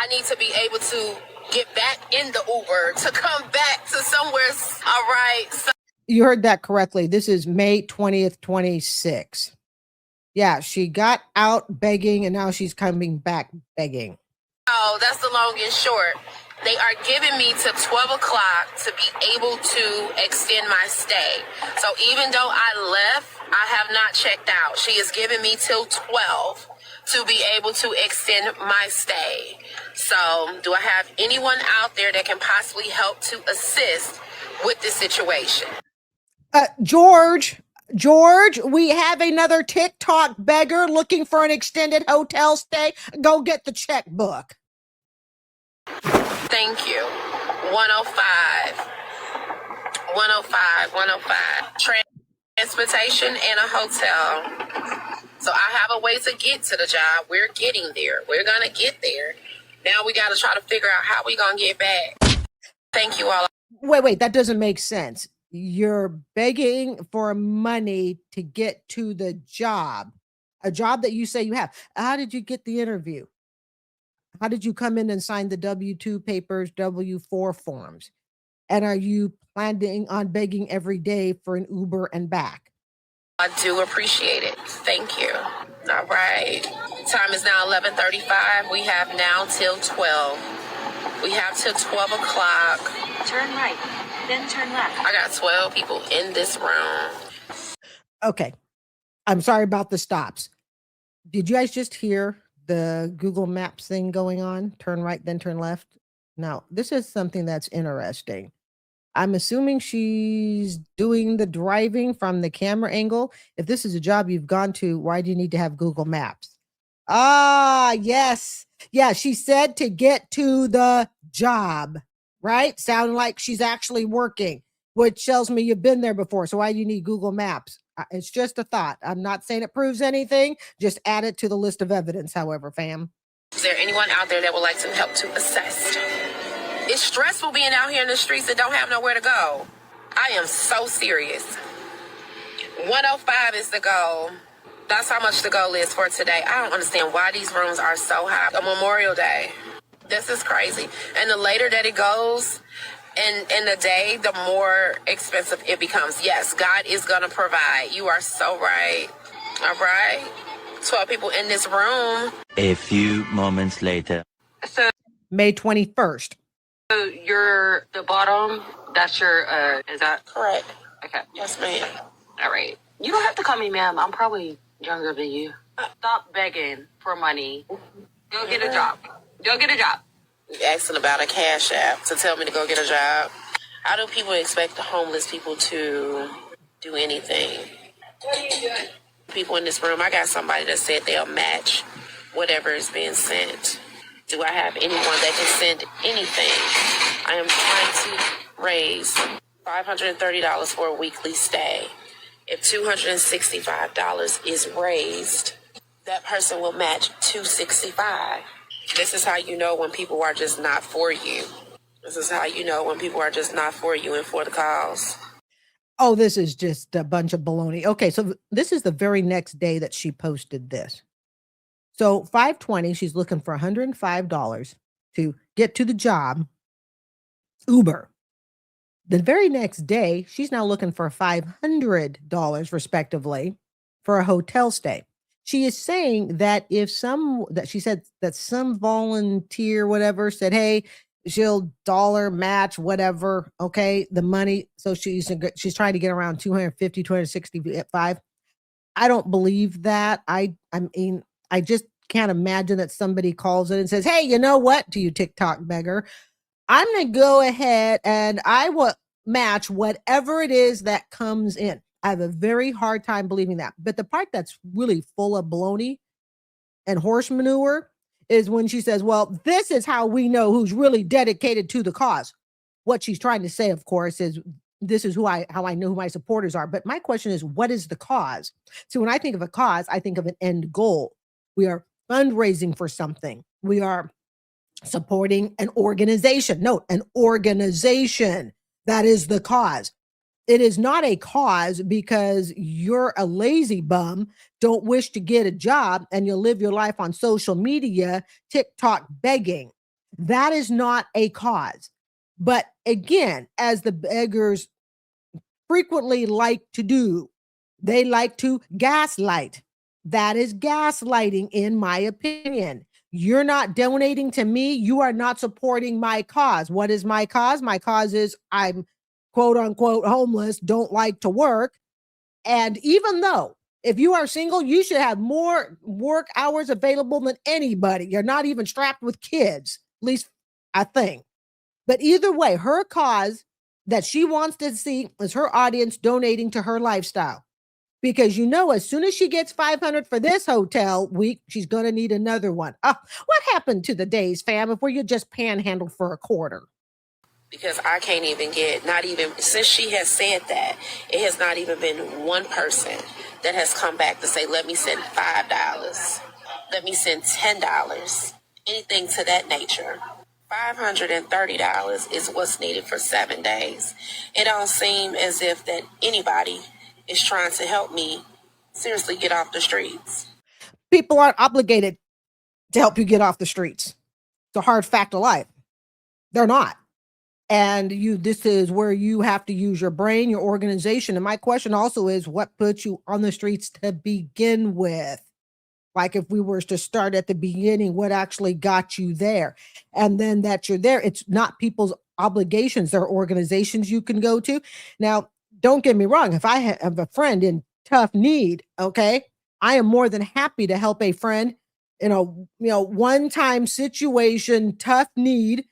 I need to be able to get back in the Uber to come back to somewhere. All right. So You heard that correctly. This is May 20th, 26. Yeah, she got out begging and now she's coming back begging. oh, that's the long and short. They are giving me to 12 o'clock to be able to extend my stay. So even though I left, I have not checked out. She is giving me till 12 to be able to extend my stay. So do I have anyone out there that can possibly help to assist with this situation? George, we have another TikTok beggar looking for an extended hotel stay. Go get the checkbook. Thank you. 105. 105. Transportation and a hotel. So I have a way to get to the job. We're getting there. We're going to get there. Now we got to try to figure out how we going to get back. Thank you all. Wait, that doesn't make sense. You're begging for money to get to the job, a job that you say you have. How did you get the interview? How did you come in and sign the W-2 papers, W-4 forms? And are you planning on begging every day for an Uber and back? I do appreciate it. Thank you. All right. Time is now 11:35. We have now till 12. We have till 12 o'clock. Turn right, then turn left. I got 12 people in this room. Okay. I'm sorry about the stops. Did you guys just hear the Google Maps thing going on? Turn right, then turn left. Now, this is something that's interesting. I'm assuming she's doing the driving from the camera angle. If this is a job you've gone to, why do you need to have Google Maps? Ah, yes. Yeah, she said to get to the job, right? Sound like she's actually working, which tells me you've been there before. So why do you need Google Maps? It's just a thought. I'm not saying it proves anything. Just add it to the list of evidence, however, fam. Is there anyone out there that would like some help to assist? It's stressful being out here in the streets and don't have nowhere to go. I am so serious. 105 is the goal. That's how much the goal is for today. I don't understand why these rooms are so high on Memorial Day. This is crazy. And the later that it goes in the day, the more expensive it becomes. Yes, God is going to provide. You are so right. All right. 12 people in this room. A few moments later. So May 21st. So you're the bottom, that's your, is that? Correct. Okay. Yes, ma'am. All right. You don't have to call me ma'am. I'm probably younger than you. Stop begging for money. Go get a job. Go get a job. You asking about a cash app to tell me to go get a job. How do people expect the homeless people to do anything? What are you doing? People in this room, I got somebody that said they'll match whatever is being sent. Do I have anyone that can send anything? I am trying to raise $530 for a weekly stay. If $265 is raised, that person will match $265. This is how you know when people are just not for you. This is how you know when people are just not for you and for the cause. Oh, this is just a bunch of baloney. Okay, so this is the very next day that she posted this. So 520, she's looking for $105 to get to the job, Uber. The very next day, she's now looking for $500 respectively for a hotel stay. She is saying that she said that some volunteer, whatever, said, hey, she'll dollar match, whatever. Okay. The money. So she's trying to get around 250, 265. I don't believe that. I mean, I just can't imagine that somebody calls it and says, hey, you know what, to you TikTok beggar, I'm going to go ahead and I will match whatever it is that comes in. I have a very hard time believing that. But the part that's really full of baloney and horse manure is when she says, well, this is how we know who's really dedicated to the cause. What she's trying to say, of course, is this is how I know who my supporters are. But my question is, what is the cause? So when I think of a cause, I think of an end goal. We are fundraising for something. We are supporting an organization. Note, an organization. That is the cause. It is not a cause because you're a lazy bum, don't wish to get a job, and you live your life on social media, TikTok begging. That is not a cause. But again, as the beggars frequently like to do, they like to gaslight. That is gaslighting, in my opinion. You're not donating to me. You are not supporting my cause. What is my cause? My cause is I'm quote unquote homeless, don't like to work. And even though if you are single, you should have more work hours available than anybody. You're not even strapped with kids, at least I think. But either way, her cause that she wants to see is her audience donating to her lifestyle. Because as soon as she gets 500 for this hotel week, she's going to need another one. What happened to the days, fam, if you just panhandle for a quarter? Because I can't even get, not even, since she has said that, it has not even been one person that has come back to say, let me send $5, let me send $10, anything to that nature. $530 is what's needed for 7 days. It don't seem as if that anybody is trying to help me seriously get off the streets. People aren't obligated to help you get off the streets. It's a hard fact of life. They're not. And this is where you have to use your brain, your organization. And my question also is, what put you on the streets to begin with? Like if we were to start at the beginning, what actually got you there? And then that you're there, it's not people's obligations. There are organizations you can go to. Now, don't get me wrong. If I have a friend in tough need, okay, I am more than happy to help a friend in a one-time situation, tough need.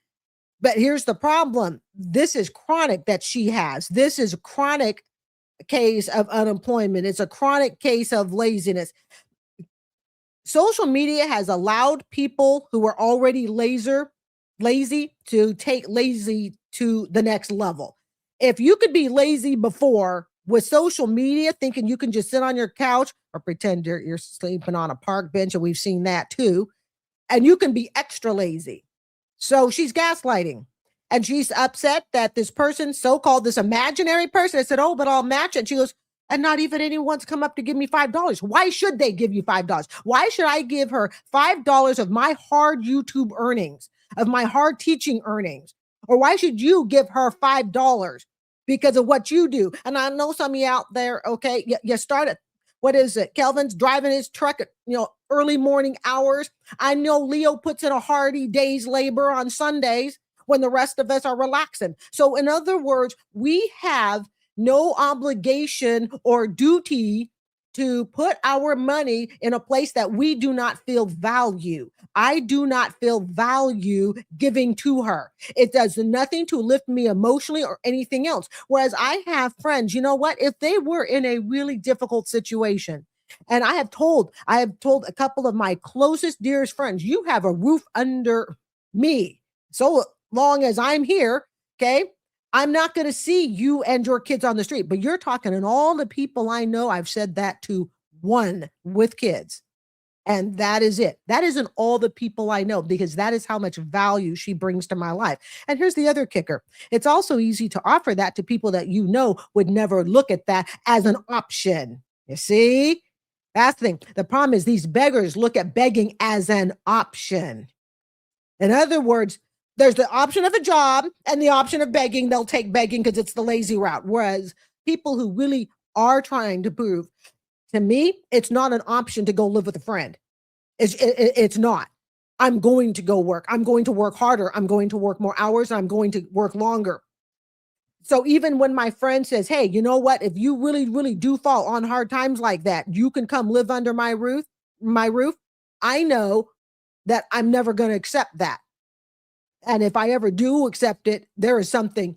But here's the problem. This is chronic that she has. This is a chronic case of unemployment. It's a chronic case of laziness. Social media has allowed people who are already lazy to take lazy to the next level. If you could be lazy before with social media, thinking you can just sit on your couch or pretend you're sleeping on a park bench, and we've seen that too, and you can be extra lazy. So she's gaslighting, and she's upset that this person, so-called this imaginary person, said, oh, but I'll match it. She goes, and not even anyone's come up to give me $5. Why should they give you $5? Why should I give her $5 of my hard YouTube earnings, of my hard teaching earnings? Or why should you give her $5 because of what you do? And I know some of you out there, okay, you started, what is it? Kelvin's driving his truck at, early morning hours. I know Leo puts in a hardy day's labor on Sundays when the rest of us are relaxing. So in other words, we have no obligation or duty to put our money in a place that we do not feel value. I do not feel value giving to her. It does nothing to lift me emotionally or anything else. Whereas I have friends, if they were in a really difficult situation, and I have told a couple of my closest, dearest friends, you have a roof under me. So long as I'm here, okay, I'm not going to see you and your kids on the street. But you're talking, and all the people I know, I've said that to one with kids. And that is it. That isn't all the people I know, because that is how much value she brings to my life. And here's the other kicker. It's also easy to offer that to people that would never look at that as an option. You see? That's the thing. The problem is these beggars look at begging as an option. In other words, there's the option of a job and the option of begging. They'll take begging because it's the lazy route. Whereas people who really are trying to prove, to me, it's not an option to go live with a friend. It's not. I'm going to go work. I'm going to work harder. I'm going to work more hours. I'm going to work longer. So even when my friend says, hey, you know what? If you really, really do fall on hard times like that, you can come live under my roof. I know that I'm never going to accept that. And if I ever do accept it, there is something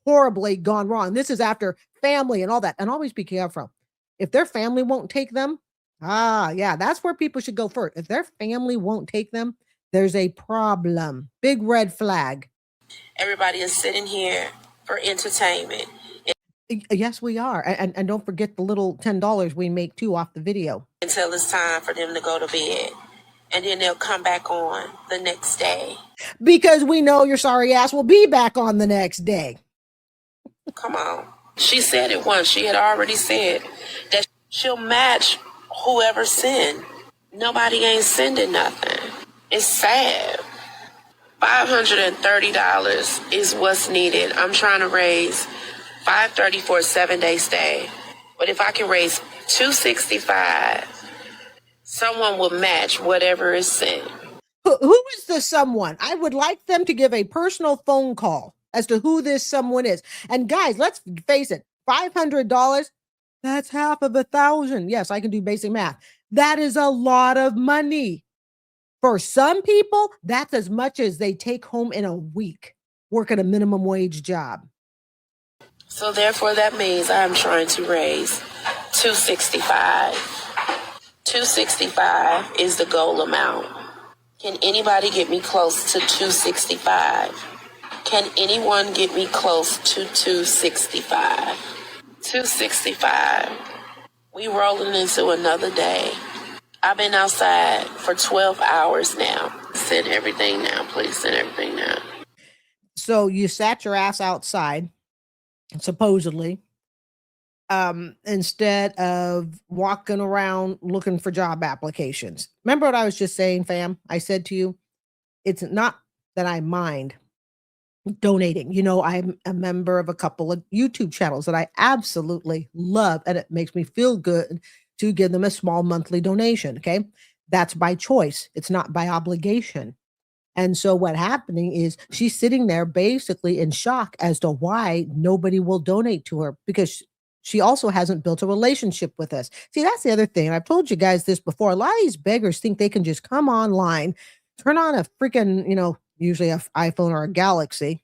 horribly gone wrong. This is after family and all that. And always be careful. If their family won't take them, that's where people should go first. If their family won't take them, there's a problem. Big red flag. Everybody is sitting here for entertainment. Yes, we are. And don't forget the little $10 we make too off the video. Until it's time for them to go to bed. And then they'll come back on the next day. Because we know your sorry ass will be back on the next day. Come on. She said it once. She had already said that she'll match whoever send. Nobody ain't sending nothing. It's sad. $530 is what's needed. I'm trying to raise $530 for a 7-day stay. But if I can raise $265, someone will match whatever is sent. Who is the someone? I would like them to give a personal phone call as to who this someone is. And guys, let's face it, $500, that's half of $1,000. Yes, I can do basic math. That is a lot of money. For some people, that's as much as they take home in a week working a minimum wage job. So therefore, that means I'm trying to raise $265. $265 is the goal amount. Can anybody get me close to $265? Can anyone get me close to $265? $265. We rolling into another day. I've been outside for 12 hours now. Send everything now, please. Send everything now. So you sat your ass outside, supposedly, instead of walking around looking for job applications. Remember what I was just saying, fam? I said to you, it's not that I mind donating. You know, I'm a member of a couple of YouTube channels that I absolutely love, and it makes me feel good to give them a small monthly donation. Okay. That's by choice. It's not by obligation. And so what happening is she's sitting there basically in shock as to why nobody will donate to her, because she also hasn't built a relationship with us. See, that's the other thing. I've told you guys this before. A lot of these beggars think they can just come online, turn on a freaking, usually an iPhone or a Galaxy,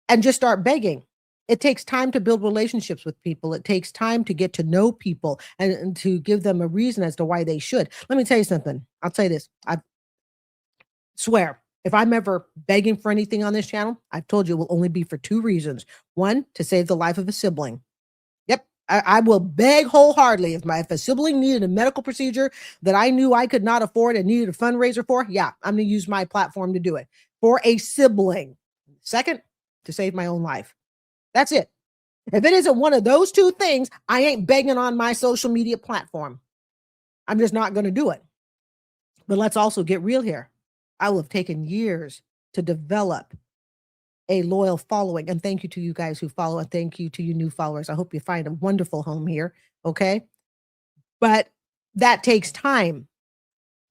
and just start begging. It takes time to build relationships with people. It takes time to get to know people and to give them a reason as to why they should. Let me tell you something. I'll say this. I swear, if I'm ever begging for anything on this channel, I've told you it will only be for 2 reasons. 1, to save the life of a sibling. Yep. I will beg wholeheartedly. If a sibling needed a medical procedure that I knew I could not afford and needed a fundraiser for, yeah, I'm going to use my platform to do it. For a sibling. 2nd, to save my own life. That's it. If it isn't one of those 2 things, I ain't begging on my social media platform. I'm just not going to do it. But let's also get real here. I will have taken years to develop a loyal following. And thank you to you guys who follow, and thank you to you new followers. I hope you find a wonderful home here. Okay. But that takes time.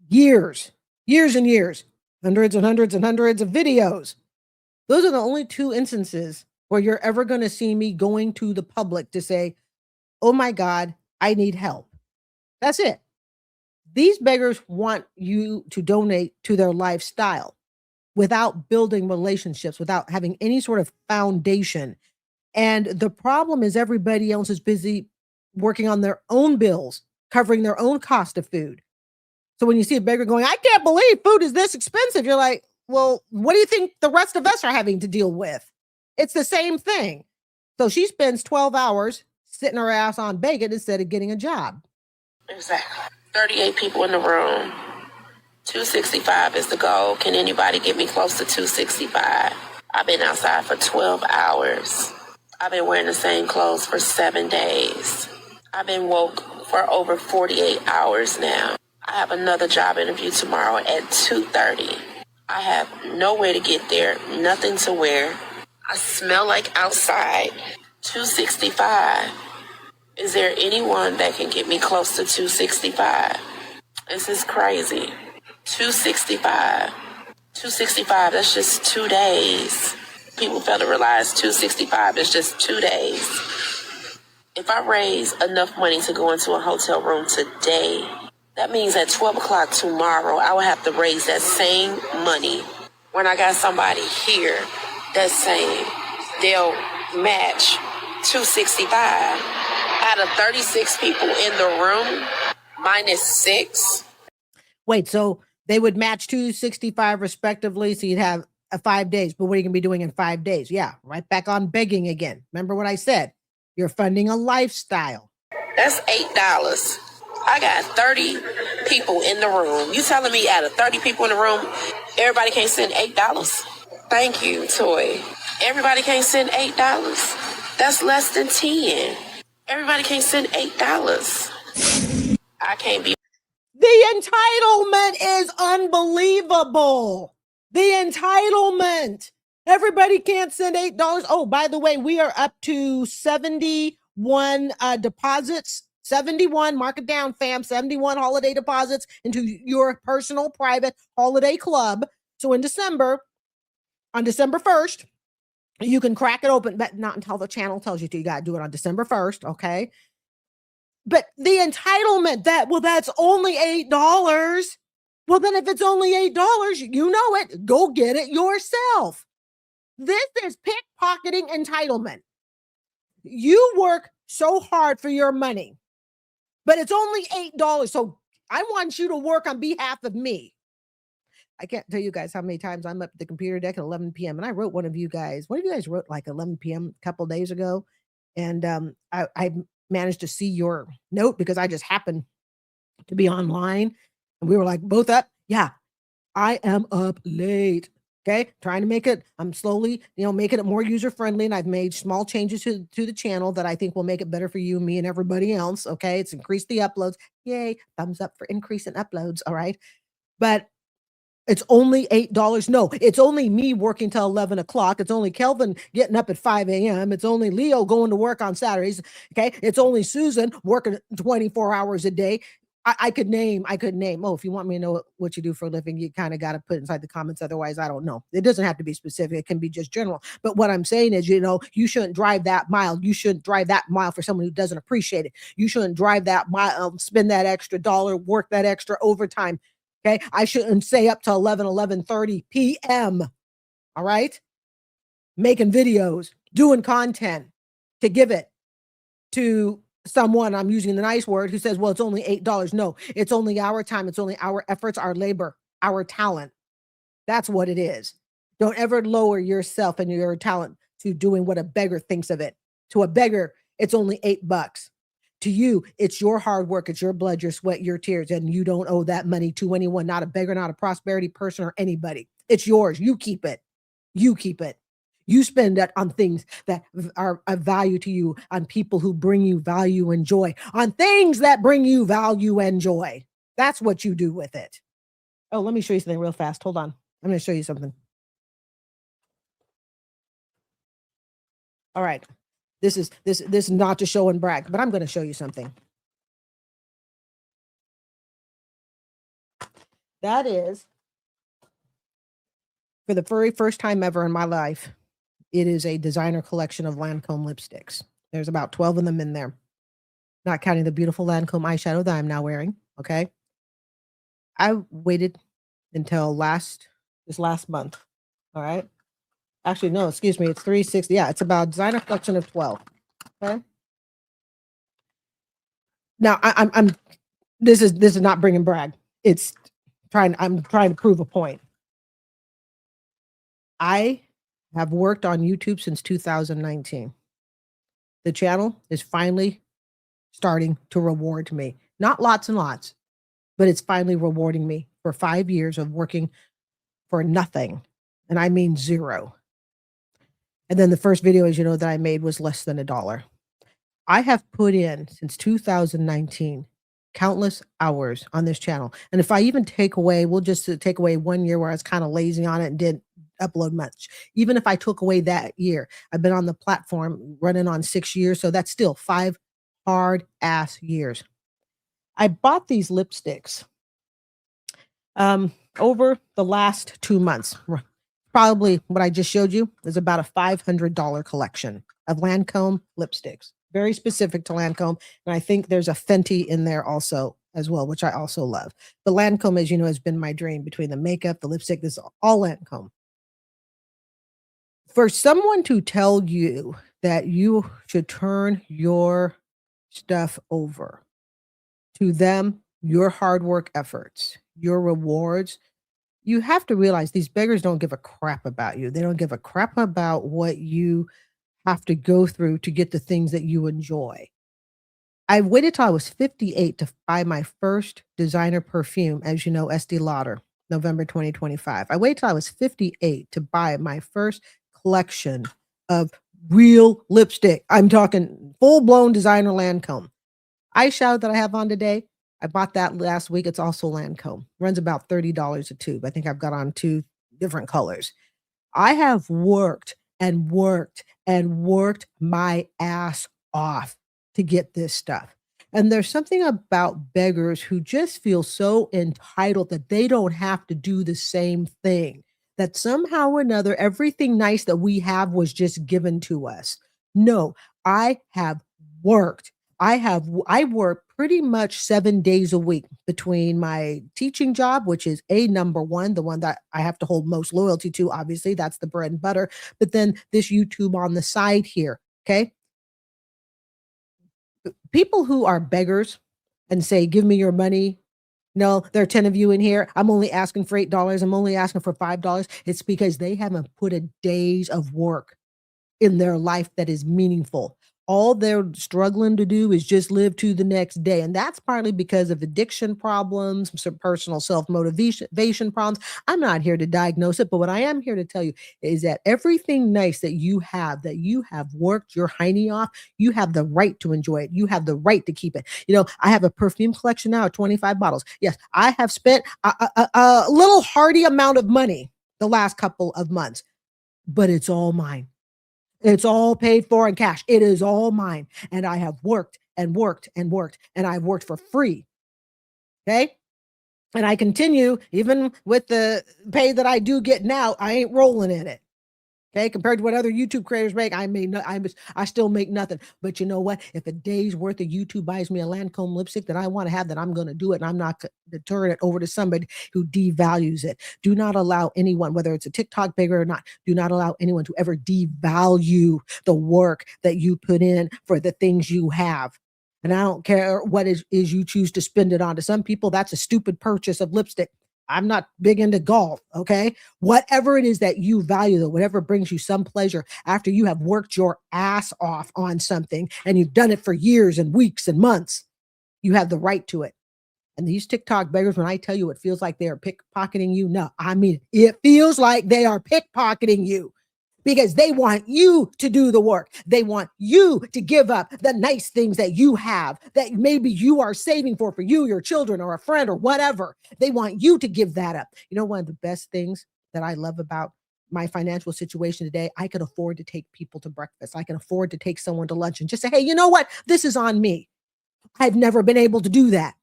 Years and years, hundreds and hundreds and hundreds of videos. Those are the only 2 instances where you're ever going to see me going to the public to say, oh my God, I need help. That's it. These beggars want you to donate to their lifestyle without building relationships, without having any sort of foundation. And the problem is everybody else is busy working on their own bills, covering their own cost of food. So when you see a beggar going, I can't believe food is this expensive, you're like, well, what do you think the rest of us are having to deal with? It's the same thing. So she spends 12 hours sitting her ass on bacon instead of getting a job. Exactly. 38 people in the room. 265 is the goal. Can anybody get me close to 265? I've been outside for 12 hours. I've been wearing the same clothes for 7 days. I've been woke for over 48 hours now. I have another job interview tomorrow at 2:30. I have nowhere to get there, nothing to wear. I smell like outside. 265. Is there anyone that can get me close to 265? This is crazy. 265. 265, that's just 2 days. People fail to realize 265 is just 2 days. If I raise enough money to go into a hotel room today, that means at 12 o'clock tomorrow, I will have to raise that same money. When I got somebody here that's saying they'll match 265 out of 36 people in the room, minus 6. Wait, so they would match 265 respectively, so you'd have 5 days. But what are you going to be doing in 5 days? Yeah, right back on begging again. Remember what I said? You're funding a lifestyle. That's $8. I got 30 people in the room. You telling me out of 30 people in the room, everybody can't send $8? Thank you, Toy. Everybody can't send $8. That's less than 10. Everybody can't send $8. I can't be. The entitlement is unbelievable. The entitlement. Everybody can't send $8. Oh, by the way, we are up to 71 deposits. 71, mark it down, fam. 71 holiday deposits into your personal private holiday club. So in December, on December 1st, you can crack it open, but not until the channel tells you to. You got to do it on December 1st, okay? But the entitlement, that's only $8. Well, then if it's only $8, you know it, go get it yourself. This is pickpocketing entitlement. You work so hard for your money, but it's only $8. So I want you to work on behalf of me. I can't tell you guys how many times I'm up at the computer deck at 11 p.m. And I wrote one of you guys wrote like 11 p.m. a couple days ago. And I managed to see your note because I just happened to be online. And we were like both up. Yeah, I am up late. Okay, trying to make it, I'm slowly, making it more user-friendly. And I've made small changes to the channel that I think will make it better for you, me, and everybody else. Okay, it's increased the uploads. Yay, thumbs up for increase in uploads. All right. But it's only $8. No, it's only me working till 11 o'clock. It's only Kelvin getting up at 5 a.m. It's only Leo going to work on Saturdays. Okay. It's only Susan working 24 hours a day. I could name. Oh, if you want me to know what you do for a living, you kind of got to put inside the comments. Otherwise, I don't know. It doesn't have to be specific. It can be just general. But what I'm saying is, you shouldn't drive that mile. You shouldn't drive that mile for someone who doesn't appreciate it. You shouldn't drive that mile, spend that extra dollar, work that extra overtime. Okay. I shouldn't stay up till 11:30 p.m. All right. Making videos, doing content to give it to someone, I'm using the nice word, who says, well, it's only $8. No, it's only our time. It's only our efforts, our labor, our talent. That's what it is. Don't ever lower yourself and your talent to doing what a beggar thinks of it. To a beggar, it's only $8. To you, it's your hard work, it's your blood, your sweat, your tears, and you don't owe that money to anyone, not a beggar, not a prosperity person or anybody. It's yours. You keep it. You keep it. You spend that on things that are of value to you, on people who bring you value and joy, on things that bring you value and joy. That's what you do with it. Oh, let me show you something real fast. Hold on. I'm going to show you something. All right. This is not to show and brag, but I'm going to show you something. That is, for the very first time ever in my life, it is a designer collection of Lancome lipsticks. There's about 12 of them in there, not counting the beautiful Lancome eyeshadow that I'm now wearing. Okay. I waited until this last month. All right. Actually, no, excuse me. It's 360. Yeah, it's about designer collection of 12. Okay. Now I'm this is not bringing brag. I'm trying to prove a point. I have worked on YouTube since 2019. The channel is finally starting to reward me. Not lots and lots, but it's finally rewarding me for 5 years of working for nothing. And I mean zero. And then the first video, as you know, that I made was less than $1. I have put in, since 2019, countless hours on this channel. And if I even take away, we'll just take away 1 year where I was kind of lazy on it and didn't upload much. Even if I took away that year, I've been on the platform running on 6 years. So that's still 5 hard ass years. I bought these lipsticks over the last 2 months. Probably what I just showed you is about a $500 collection of Lancome lipsticks, very specific to Lancome. And I think there's a Fenty in there also as well, which I also love. But Lancome, as you know, has been my dream. Between the makeup, the lipstick, this is all Lancome. For someone to tell you that you should turn your stuff over to them, your hard work efforts, your rewards, you have to realize these beggars don't give a crap about you. They don't give a crap about what you have to go through to get the things that you enjoy. I waited till I was 58 to buy my first designer perfume, as you know, Estee Lauder, November 2025. I waited till I was 58 to buy my first collection of real lipstick. I'm talking full-blown designer Lancome. Eyeshadow that I have on today, I bought that last week. It's also Lancome. Runs about $30 a tube. I think I've got on 2 different colors. I have worked and worked and worked my ass off to get this stuff. And there's something about beggars who just feel so entitled that they don't have to do the same thing, that somehow or another, everything nice that we have was just given to us. No, I have worked. I work pretty much 7 days a week between my teaching job, which is number one, the one that I have to hold most loyalty to. Obviously, that's the bread and butter. But then this YouTube on the side here. Okay. People who are beggars and say, give me your money. No, there are 10 of you in here. I'm only asking for $8. I'm only asking for $5. It's because they haven't put a day's of work in their life that is meaningful. All they're struggling to do is just live to the next day. And that's partly because of addiction problems, some personal self-motivation problems. I'm not here to diagnose it, but what I am here to tell you is that everything nice that you have worked your hiney off, you have the right to enjoy it. You have the right to keep it. You know, I have a perfume collection now of 25 bottles. Yes, I have spent a little hearty amount of money the last couple of months, but it's all mine. It's all paid for in cash. It is all mine. And I have worked and worked and worked, and I've worked for free. Okay. And I continue, even with the pay that I do get now, I ain't rolling in it. Okay, compared to what other YouTube creators make, I still make nothing. But you know what? If a day's worth of YouTube buys me a Lancome lipstick that I want to have, then I'm going to do it, and I'm not deterring it over to somebody who devalues it. Do not allow anyone, whether it's a TikTok beggar or not, do not allow anyone to ever devalue the work that you put in for the things you have. And I don't care what is you choose to spend it on. To some people, that's a stupid purchase of lipstick. I'm not big into golf, okay? Whatever it is that you value, though, whatever brings you some pleasure after you have worked your ass off on something and you've done it for years and weeks and months, you have the right to it. And these TikTok beggars, when I tell you it feels like they are pickpocketing you, no, I mean, it feels like they are pickpocketing you. Because they want you to do the work. They want you to give up the nice things that you have, that maybe you are saving for you, your children, or a friend, or whatever. They want you to give that up. You know, one of the best things that I love about my financial situation today, I can afford to take people to breakfast. I can afford to take someone to lunch and just say, hey, you know what? This is on me. I've never been able to do that.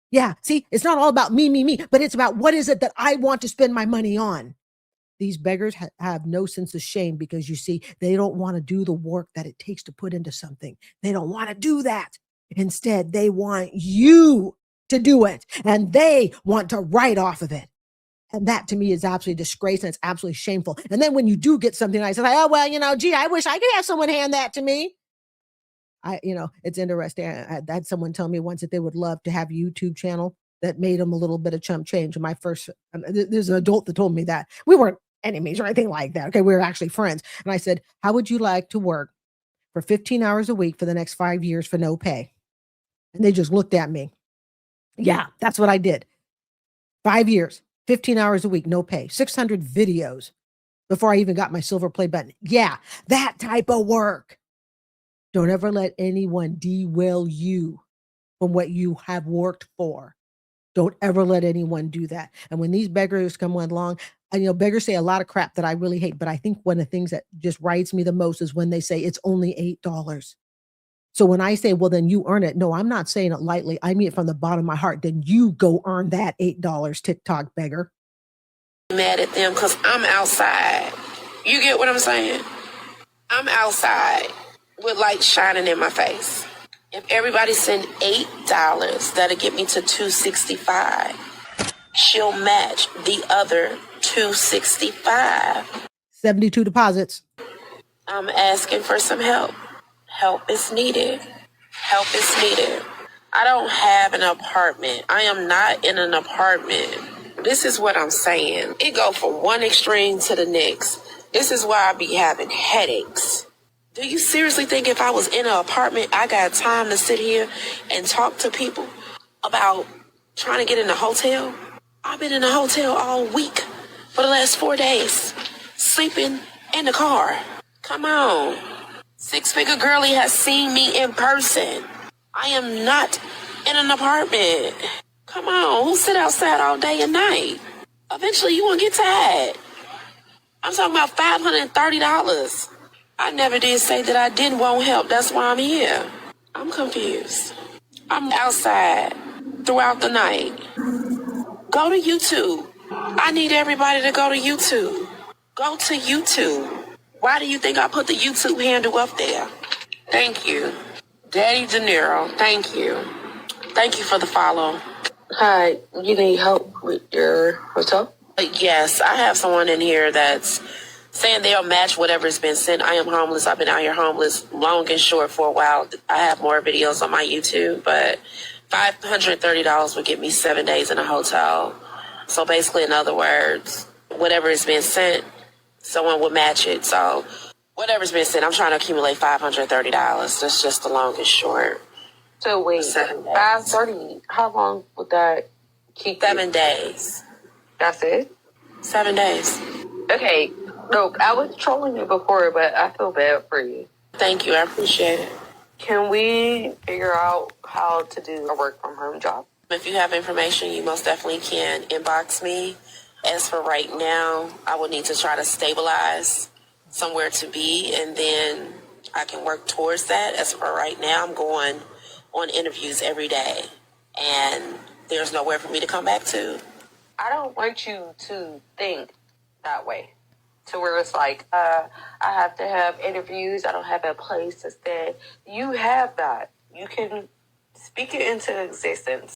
Yeah, see, it's not all about me, but it's about what is it that I want to spend my money on. These beggars have no sense of shame because, you see, they don't want to do the work that it takes to put into something. They don't want to do that. Instead, they want you to do it, and they want to write off of it. And that, to me, is absolutely disgrace, and it's absolutely shameful. And then when you do get something nice, it's like, oh, well, you know, gee, I wish I could have someone hand that to me. It's interesting. I had someone tell me once that they would love to have a YouTube channel that made them a little bit of chump change. And my first, there's an adult that told me that. We weren't enemies or anything like that. Okay, we were actually friends. And I said, how would you like to work for 15 hours a week for the next 5 years for no pay? And they just looked at me. Yeah, that's what I did. 5 years, 15 hours a week, no pay, 600 videos before I even got my silver play button. Yeah, that type of work. Don't ever let anyone derail you from what you have worked for. Don't ever let anyone do that. And when these beggars come along, and beggars say a lot of crap that I really hate, but I think one of the things that just rides me the most is when they say it's only $8. So when I say, well, then you earn it. No, I'm not saying it lightly. I mean it from the bottom of my heart. Then you go earn that $8, TikTok beggar. Mad at them because I'm outside. You get what I'm saying? I'm outside with light shining in my face. If everybody send $8, that'll get me to $265. She'll match the other $265. 72 deposits. I'm asking for some help. Help is needed. Help is needed. I don't have an apartment. I am not in an apartment. This is what I'm saying. It go from one extreme to the next. This is why I be having headaches. Do you seriously think if I was in an apartment, I got time to sit here and talk to people about trying to get in a hotel? I've been in a hotel all week for the last 4 days, sleeping in the car. Come on. Six-figure girlie has seen me in person. I am not in an apartment. Come on, who sit outside all day and night? Eventually you won't get tired. I'm talking about $530. I never did say that I didn't want help. That's why I'm here. I'm confused. I'm outside throughout the night. Go to YouTube. I need everybody to go to YouTube. Go to YouTube. Why do you think I put the YouTube handle up there? Thank you. Daddy De Niro, thank you. Thank you for the follow. Hi, you need help with your hotel? Yes, I have someone in here that's saying they'll match whatever's been sent. I am homeless. I've been out here homeless long and short for a while. I have more videos on my YouTube, but $530 would get me 7 days in a hotel. So basically, in other words, whatever has been sent, someone would match it. So whatever's been sent, I'm trying to accumulate $530. That's just the long and short. So wait, 530, how long would that keep 7 days. That's it? 7 days. Okay, look, I was trolling you before, but I feel bad for you. Thank you, I appreciate it. Can we figure out how to do a work from home job? If you have information, you most definitely can inbox me. As for right now, I would need to try to stabilize somewhere to be, and then I can work towards that. As for right now, I'm going on interviews every day, and there's nowhere for me to come back to. I don't want you to think that way, to where it's like, I have to have interviews, I don't have a place to stay. You have that. You can speak it into existence.